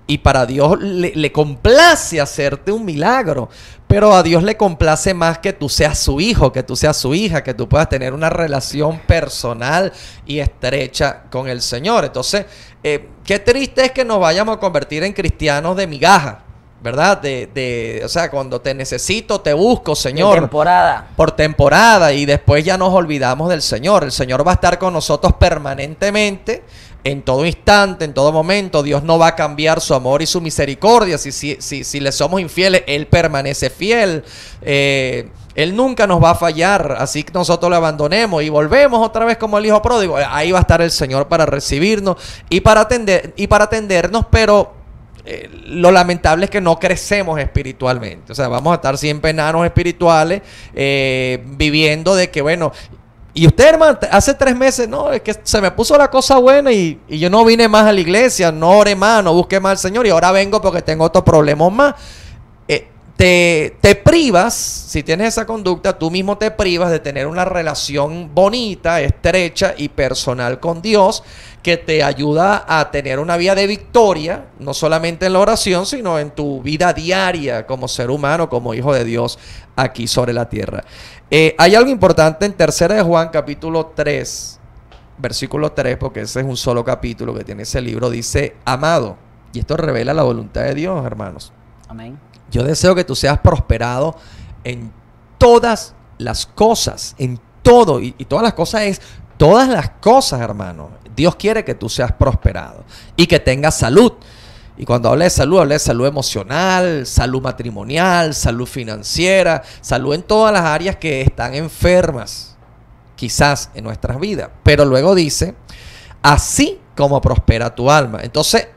Y para Dios le complace hacerte un milagro. Pero a Dios le complace más que tú seas su hijo, que tú seas su hija, que tú puedas tener una relación personal y estrecha con el Señor. Entonces, qué triste es que nos vayamos a convertir en cristianos de migaja, ¿verdad? O sea, cuando te necesito, te busco, Señor. Por temporada. Por temporada. Y después ya nos olvidamos del Señor. El Señor va a estar con nosotros permanentemente, en todo instante, en todo momento. Dios no va a cambiar su amor y su misericordia. Si le somos infieles, Él permanece fiel. Él nunca nos va a fallar. Así que nosotros lo abandonemos y volvemos otra vez como el hijo pródigo. Ahí va a estar el Señor para recibirnos y para atendernos, pero lo lamentable es que no crecemos espiritualmente. O sea, vamos a estar siempre enanos espirituales, viviendo de que, bueno, y usted, hermano, hace 3 meses, no, es que se me puso la cosa buena y yo no vine más a la iglesia, no oré más, no busqué más al Señor y ahora vengo porque tengo otros problemas más. Te privas, si tienes esa conducta, tú mismo te privas de tener una relación bonita, estrecha y personal con Dios, que te ayuda a tener una vida de victoria, no solamente en la oración, sino en tu vida diaria como ser humano, como hijo de Dios aquí sobre la tierra. Hay algo importante en 3 de Juan, capítulo 3, versículo 3, porque ese es un solo capítulo que tiene ese libro, dice, amado, y esto revela la voluntad de Dios, hermanos. Amén. Yo deseo que tú seas prosperado en todas las cosas, en todo, y todas las cosas es todas las cosas, hermano. Dios quiere que tú seas prosperado y que tengas salud. Y cuando hablo de salud emocional, salud matrimonial, salud financiera, salud en todas las áreas que están enfermas, quizás en nuestras vidas. Pero luego dice, así como prospera tu alma. Entonces,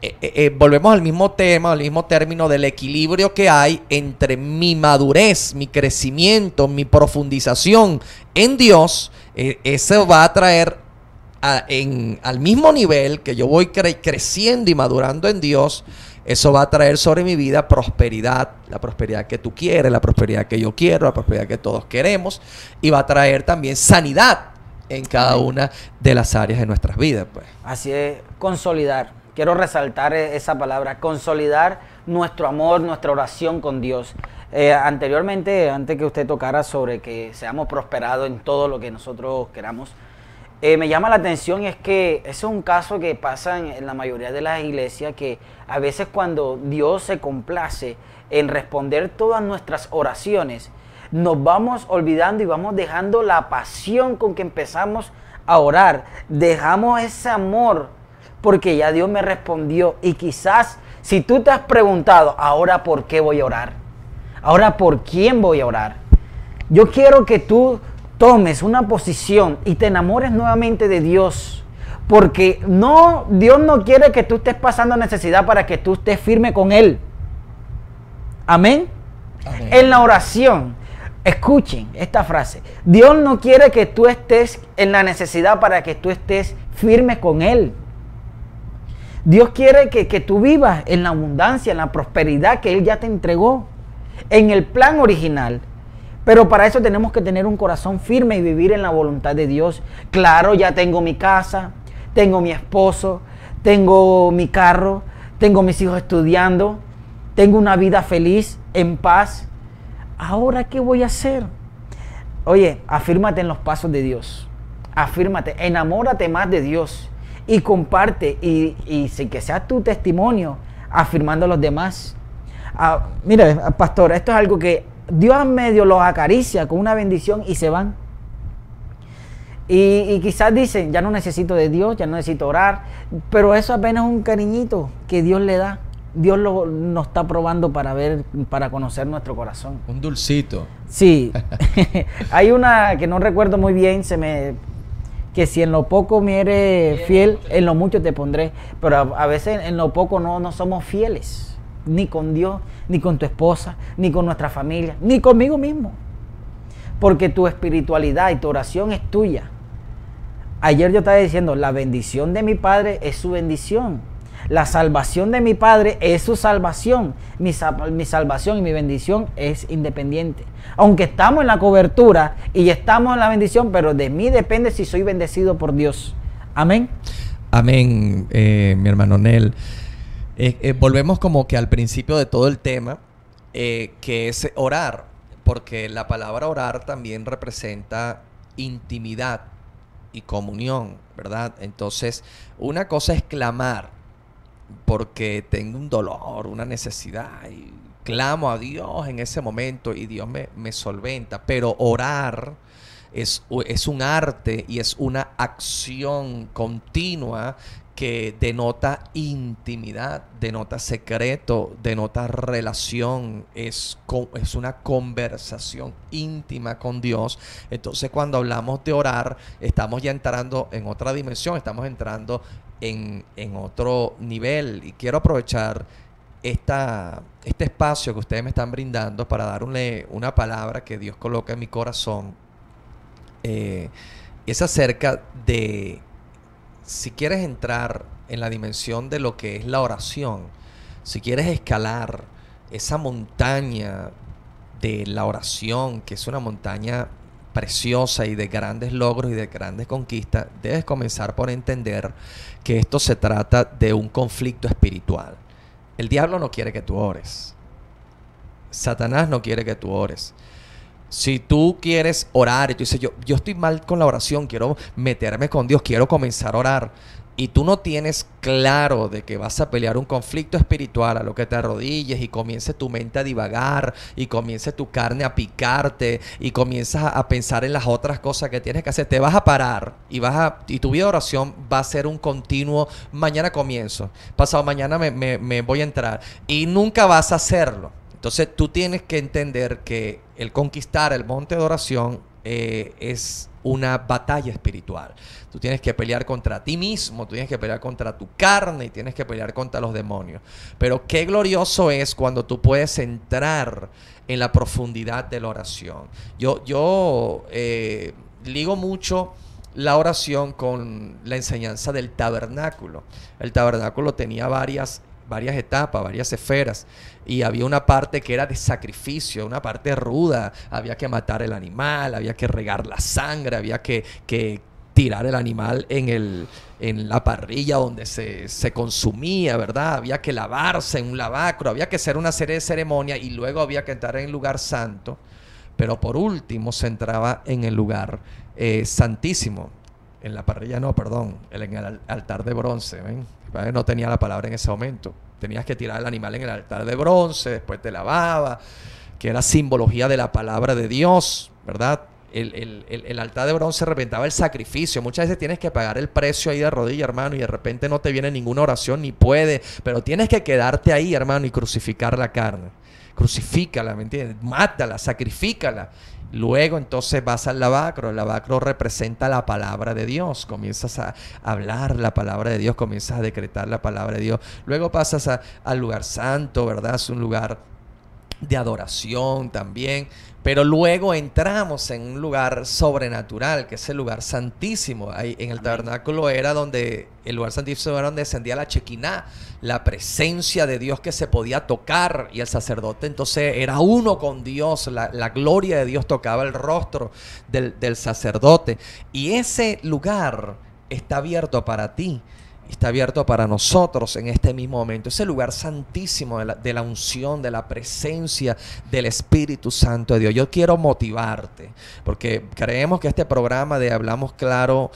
volvemos al mismo tema, al mismo término del equilibrio que hay entre mi madurez, mi crecimiento, mi profundización en Dios. Eso va a traer al mismo nivel que yo voy creciendo y madurando en Dios. Eso va a traer sobre mi vida prosperidad, la prosperidad que tú quieres, la prosperidad que yo quiero, la prosperidad que todos queremos, y va a traer también sanidad en cada una de las áreas de nuestras vidas, pues. Así es, consolidar. Quiero resaltar esa palabra, consolidar nuestro amor, nuestra oración con Dios. Anteriormente, antes que usted tocara sobre que seamos prosperados en todo lo que nosotros queramos, me llama la atención, es que ese es un caso que pasa en la mayoría de las iglesias, que a veces cuando Dios se complace en responder todas nuestras oraciones, nos vamos olvidando y vamos dejando la pasión con que empezamos a orar. Dejamos ese amor porque ya Dios me respondió. Y quizás si tú te has preguntado, ahora ¿por qué voy a orar? Ahora ¿por quién voy a orar? Yo quiero que tú tomes una posición y te enamores nuevamente de Dios. Porque Dios no quiere que tú estés pasando necesidad para que tú estés firme con Él. Amén. Amén. En la oración, escuchen esta frase. Dios no quiere que tú estés en la necesidad para que tú estés firme con Él. Dios quiere que tú vivas en la abundancia, en la prosperidad que Él ya te entregó, en el plan original. Pero para eso tenemos que tener un corazón firme y vivir en la voluntad de Dios. Claro, ya tengo mi casa, tengo mi esposo, tengo mi carro, tengo mis hijos estudiando, tengo una vida feliz, en paz. ¿Ahora qué voy a hacer? Oye, afírmate en los pasos de Dios. Afírmate, enamórate más de Dios y comparte y sin que sea tu testimonio, afirmando a los demás. Mire, pastor, esto es algo que Dios a medio los acaricia con una bendición y se van. Y quizás dicen, ya no necesito de Dios, ya no necesito orar, pero eso apenas es un cariñito que Dios le da. Dios nos está probando para conocer nuestro corazón. Un dulcito. Sí. Hay una que no recuerdo muy bien, que si en lo poco me eres fiel, en lo mucho te pondré. Pero a veces en lo poco no somos fieles, ni con Dios, ni con tu esposa, ni con nuestra familia, ni conmigo mismo. Porque tu espiritualidad y tu oración es tuya. Ayer yo estaba diciendo, la bendición de mi Padre es su bendición. La salvación de mi Padre es su salvación. Mi salvación y mi bendición es independiente. Aunque estamos en la cobertura y estamos en la bendición, pero de mí depende si soy bendecido por Dios. Amén. Amén, mi hermano Nel. Volvemos como que al principio de todo el tema, que es orar, porque la palabra orar también representa intimidad y comunión, ¿verdad? Entonces, una cosa es clamar porque tengo un dolor, una necesidad y clamo a Dios en ese momento y Dios me solventa, pero orar es un arte y es una acción continua que denota intimidad, denota secreto, denota relación, es una conversación íntima con Dios. Entonces, cuando hablamos de orar, estamos ya entrando en otra dimensión, estamos entrando en otro nivel. Y quiero aprovechar este espacio que ustedes me están brindando para darle una palabra que Dios coloca en mi corazón. Es acerca de, si quieres entrar en la dimensión de lo que es la oración, si quieres escalar esa montaña de la oración, que es una montaña preciosa y de grandes logros y de grandes conquistas, debes comenzar por entender que esto se trata de un conflicto espiritual. El diablo no quiere que tú ores. Satanás no quiere que tú ores. Si tú quieres orar y tú dices, yo estoy mal con la oración, quiero meterme con Dios, quiero comenzar a orar, y tú no tienes claro de que vas a pelear un conflicto espiritual, a lo que te arrodilles y comience tu mente a divagar y comience tu carne a picarte y comienzas a pensar en las otras cosas que tienes que hacer, te vas a parar y tu vida de oración va a ser un continuo, mañana comienzo, pasado mañana me voy a entrar, y nunca vas a hacerlo. Entonces tú tienes que entender que el conquistar el monte de oración es una batalla espiritual. Tú tienes que pelear contra ti mismo, tú tienes que pelear contra tu carne y tienes que pelear contra los demonios. Pero qué glorioso es cuando tú puedes entrar en la profundidad de la oración. Yo ligo mucho la oración con la enseñanza del tabernáculo. El tabernáculo tenía varias etapas, varias esferas, y había una parte que era de sacrificio, una parte ruda. Había que matar el animal, había que regar la sangre, había que tirar el animal en la parrilla donde se consumía, ¿verdad? Había que lavarse en un lavacro, había que hacer una serie de ceremonias y luego había que entrar en el lugar santo, pero por último se entraba en el lugar santísimo. En la parrilla no, perdón, en el altar de bronce, ¿ven? No tenía la palabra en ese momento. Tenías que tirar el animal en el altar de bronce, después te lavaba, que era simbología de la palabra de Dios, ¿verdad? El altar de bronce representaba el sacrificio. Muchas veces tienes que pagar el precio ahí de rodilla, hermano, y de repente no te viene ninguna oración, ni puede, pero tienes que quedarte ahí, hermano, y crucificar la carne. Crucifícala, ¿me entiendes? Mátala, sacrifícala. Luego entonces vas al lavacro. El lavacro representa la palabra de Dios. Comienzas a hablar la palabra de Dios, comienzas a decretar la palabra de Dios. Luego pasas al lugar santo, ¿verdad? Es un lugar de adoración también. Pero luego entramos en un lugar sobrenatural, que es el lugar santísimo. Ahí en el tabernáculo el lugar santísimo era donde descendía la Shekinah, la presencia de Dios que se podía tocar, y el sacerdote entonces era uno con Dios. La gloria de Dios tocaba el rostro del sacerdote. Y ese lugar está abierto para ti. Está abierto para nosotros en este mismo momento. Ese lugar santísimo de la unción, de la presencia del Espíritu Santo de Dios. Yo quiero motivarte, porque creemos que este programa de Hablemos Claro,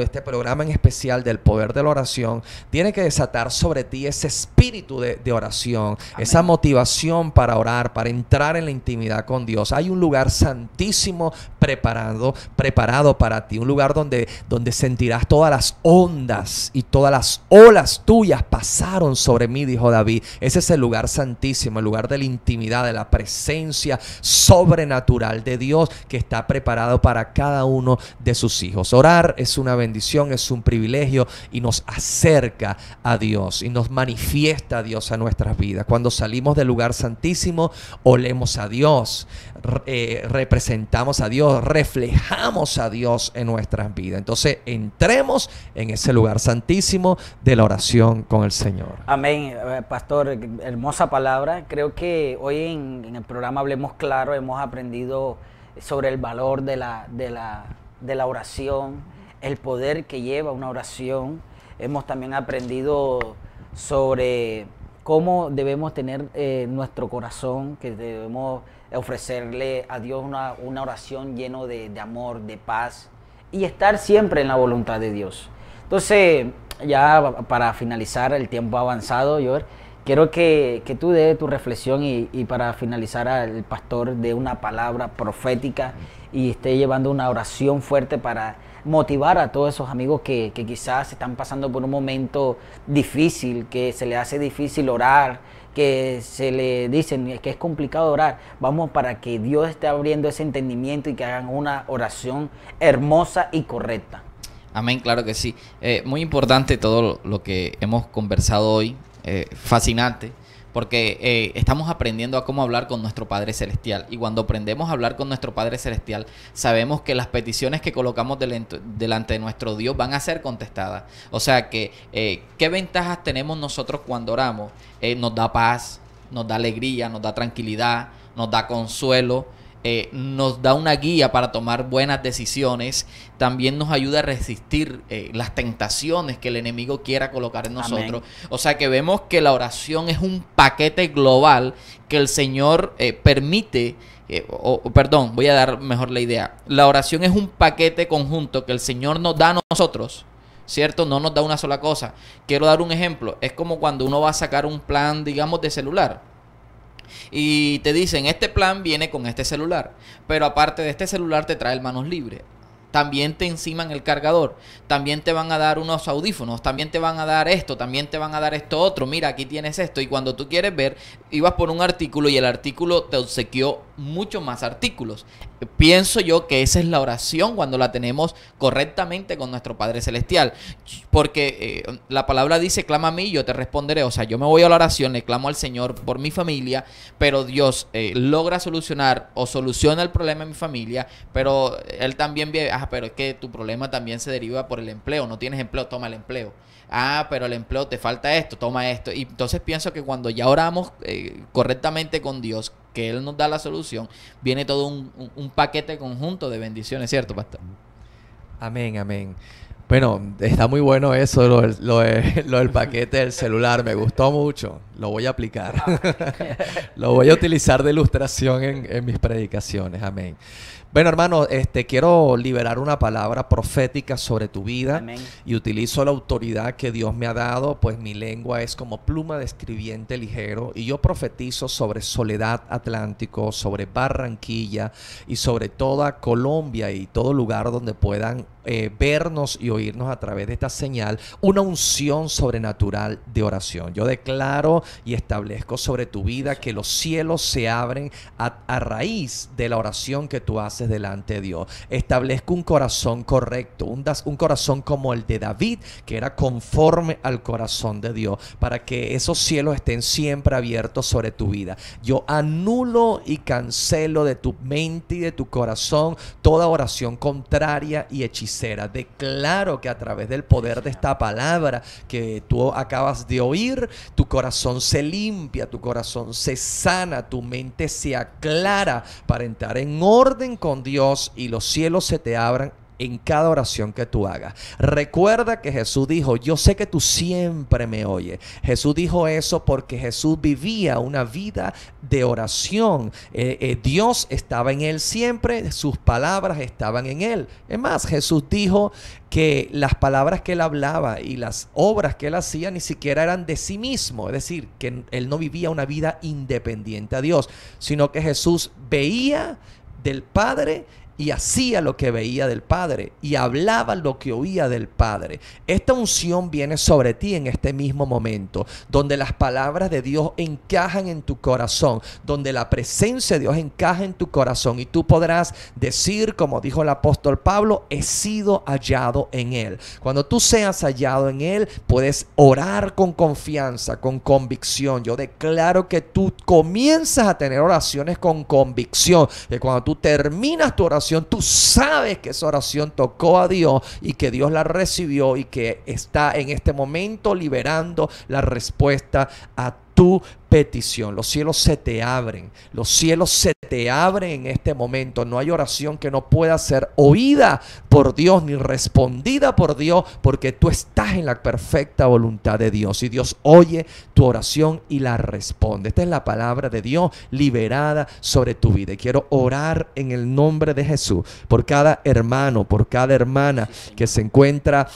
este programa en especial del poder de la oración, tiene que desatar sobre ti ese espíritu de oración. Amén. Esa motivación para orar, para entrar en la intimidad con Dios. Hay un lugar santísimo preparado para ti. Un lugar donde sentirás todas las ondas y todas las olas tuyas pasaron sobre mí, dijo David. Ese es el lugar santísimo, el lugar de la intimidad, de la presencia sobrenatural de Dios que está preparado para cada uno de sus hijos. Orar es una bendición, es un privilegio y nos acerca a Dios y nos manifiesta a Dios a nuestras vidas. Cuando salimos del lugar santísimo, olemos a Dios, representamos a Dios, reflejamos a Dios en nuestras vidas. Entonces entremos en ese lugar santísimo importantísimo de la oración con el Señor. Amén, pastor, hermosa palabra. Creo que hoy en el programa Hablemos Claro hemos aprendido sobre el valor de la oración, el poder que lleva una oración. Hemos también aprendido sobre cómo debemos tener nuestro corazón, que debemos ofrecerle a Dios una oración lleno de amor, de paz, y estar siempre en la voluntad de Dios. Entonces, ya para finalizar, el tiempo avanzado, Joel, quiero que tú des tu reflexión y para finalizar el pastor dé una palabra profética y esté llevando una oración fuerte para motivar a todos esos amigos que quizás están pasando por un momento difícil, que se les hace difícil orar, que se le dicen que es complicado orar. Vamos, para que Dios esté abriendo ese entendimiento y que hagan una oración hermosa y correcta. Amén, claro que sí. Muy importante todo lo que hemos conversado hoy, fascinante, porque estamos aprendiendo a cómo hablar con nuestro Padre Celestial. Y cuando aprendemos a hablar con nuestro Padre Celestial, sabemos que las peticiones que colocamos delante de nuestro Dios van a ser contestadas. O sea que, ¿qué ventajas tenemos nosotros cuando oramos? Nos da paz, nos da alegría, nos da tranquilidad, nos da consuelo. Nos da una guía para tomar buenas decisiones, también nos ayuda a resistir las tentaciones que el enemigo quiera colocar en nosotros. Amén. O sea que vemos que la oración es un paquete global que el Señor permite, voy a dar mejor la idea. La oración es un paquete conjunto que el Señor nos da a nosotros, ¿cierto? No nos da una sola cosa. Quiero dar un ejemplo. Es como cuando uno va a sacar un plan, digamos, de celular. Y te dicen, este plan viene con este celular, pero aparte de este celular te trae el manos libres. También te enciman el cargador, también te van a dar unos audífonos, también te van a dar esto, también te van a dar esto otro. Mira, aquí tienes esto. Y cuando tú quieres ver, ibas por un artículo y el artículo te obsequió muchos más artículos. Pienso yo que esa es la oración cuando la tenemos correctamente con nuestro Padre Celestial. Porque la palabra dice, clama a mí y yo te responderé. O sea, yo me voy a la oración, le clamo al Señor por mi familia, pero Dios logra solucionar o soluciona el problema de mi familia, pero Él también ve, pero es que tu problema también se deriva por el empleo. No tienes empleo, toma el empleo. Pero el empleo te falta esto, toma esto. Y entonces pienso que cuando ya oramos correctamente con Dios, que Él nos da la solución, viene todo un paquete conjunto de bendiciones, ¿cierto, pastor? Amén, amén. Bueno, está muy bueno eso, lo del paquete del celular. Me gustó mucho. Lo voy a aplicar. Lo voy a utilizar de ilustración en mis predicaciones. Amén. Bueno, hermano, quiero liberar una palabra profética sobre tu vida. Amén. Y utilizo la autoridad que Dios me ha dado, pues mi lengua es como pluma de escribiente ligero, y yo profetizo sobre Soledad Atlántico, sobre Barranquilla y sobre toda Colombia y todo lugar donde puedan vernos y oírnos a través de esta señal, una unción sobrenatural de oración. Yo declaro y establezco sobre tu vida que los cielos se abren a raíz de la oración que tú haces delante de Dios. Establezco un corazón correcto, un corazón como el de David, que era conforme al corazón de Dios, para que esos cielos estén siempre abiertos sobre tu vida. Yo anulo y cancelo de tu mente y de tu corazón toda oración contraria y hechicera. Declaro que a través del poder de esta palabra que tú acabas de oír, tu corazón se limpia, tu corazón se sana, tu mente se aclara para entrar en orden con Dios y los cielos se te abran en cada oración que tú hagas. Recuerda que Jesús dijo, yo sé que tú siempre me oyes. Jesús dijo eso porque Jesús vivía una vida de oración. Dios estaba en él siempre, sus palabras estaban en él. Es más, Jesús dijo que las palabras que él hablaba y las obras que él hacía ni siquiera eran de sí mismo. Es decir, que él no vivía una vida independiente a Dios, sino que Jesús veía del Padre y hacía lo que veía del Padre y hablaba lo que oía del Padre. Esta unción viene sobre ti en este mismo momento, donde las palabras de Dios encajan en tu corazón, donde la presencia de Dios encaja en tu corazón, y tú podrás decir, como dijo el apóstol Pablo, he sido hallado en Él. Cuando tú seas hallado en Él, puedes orar con confianza, con convicción. Yo declaro que tú comienzas a tener oraciones con convicción, que cuando tú terminas tu oración oración, tú sabes que esa oración tocó a Dios y que Dios la recibió y que está en este momento liberando la respuesta a tu petición. Los cielos se te abren, los cielos se te abren en este momento. No hay oración que no pueda ser oída por Dios ni respondida por Dios, porque tú estás en la perfecta voluntad de Dios y Dios oye tu oración y la responde. Esta es la palabra de Dios liberada sobre tu vida. Y quiero orar en el nombre de Jesús por cada hermano, por cada hermana que se encuentra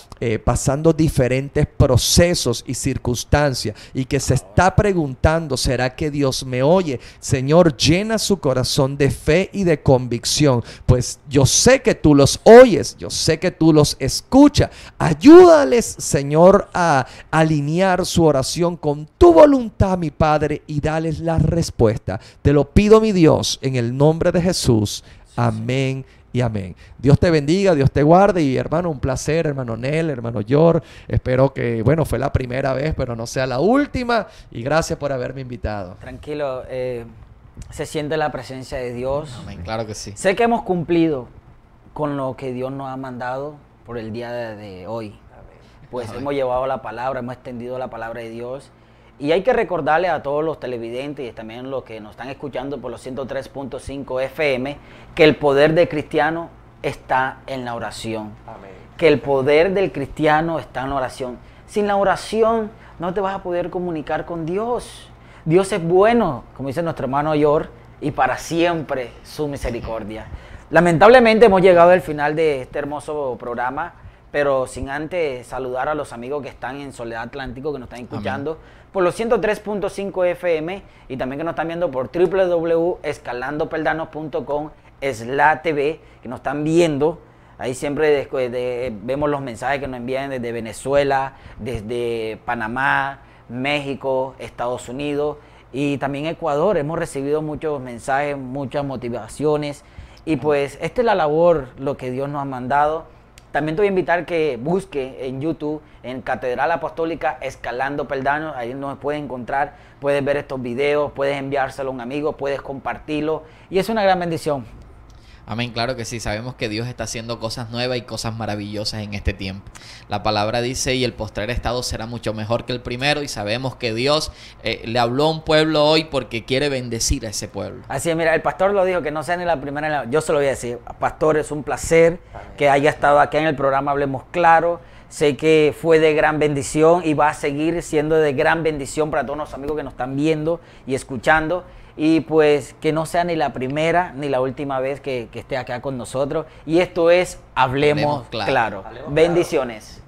pasando diferentes procesos y circunstancias y que se está preguntando: ¿será que Dios me oye? Señor, llena su corazón de fe y de convicción, pues yo sé que tú los oyes, yo sé que tú los escuchas. Ayúdales, Señor, a alinear su oración con tu voluntad, mi Padre, y dales la respuesta. Te lo pido, mi Dios, en el nombre de Jesús. Amén y amén. Dios te bendiga, Dios te guarde. Y hermano, un placer, hermano Nel, hermano Yor. Espero que, bueno, fue la primera vez, pero no sea la última. Y gracias por haberme invitado. Tranquilo, se siente la presencia de Dios. Amén, claro que sí. Sé que hemos cumplido con lo que Dios nos ha mandado por el día de hoy. Pues Amén. hemos llevado la palabra, hemos extendido la palabra de Dios. Y hay que recordarle a todos los televidentes y también los que nos están escuchando por los 103.5 FM que el poder del cristiano está en la oración. Amén. Que el poder del cristiano está en la oración. Sin la oración no te vas a poder comunicar con Dios. Dios es bueno, como dice nuestro hermano Yor, y para siempre su misericordia. Lamentablemente hemos llegado al final de este hermoso programa, pero sin antes saludar a los amigos que están en Soledad Atlántico, que nos están escuchando por los 103.5 FM y también que nos están viendo por www.escalandopeldanos.com/TV, que nos están viendo. Ahí siempre vemos los mensajes que nos envían desde Venezuela, desde Panamá, México, Estados Unidos y también Ecuador. Hemos recibido muchos mensajes, muchas motivaciones y pues esta es la labor, lo que Dios nos ha mandado. También te voy a invitar que busque en YouTube, en Catedral Apostólica Escalando Peldaños. Ahí nos puedes encontrar, puedes ver estos videos, puedes enviárselo a un amigo, puedes compartirlo. Y es una gran bendición. Amén, claro que sí. Sabemos que Dios está haciendo cosas nuevas y cosas maravillosas en este tiempo. La palabra dice: y el postrer estado será mucho mejor que el primero. Y sabemos que Dios le habló a un pueblo hoy porque quiere bendecir a ese pueblo. Así es, mira, el pastor lo dijo, que no sea ni la primera. Yo se lo voy a decir. Pastor, es un placer que haya estado aquí en el programa Hablemos Claro. Sé que fue de gran bendición y va a seguir siendo de gran bendición para todos los amigos que nos están viendo y escuchando. Y pues que no sea ni la primera ni la última vez que esté acá con nosotros. Y esto es Hablemos Claro. Bendiciones.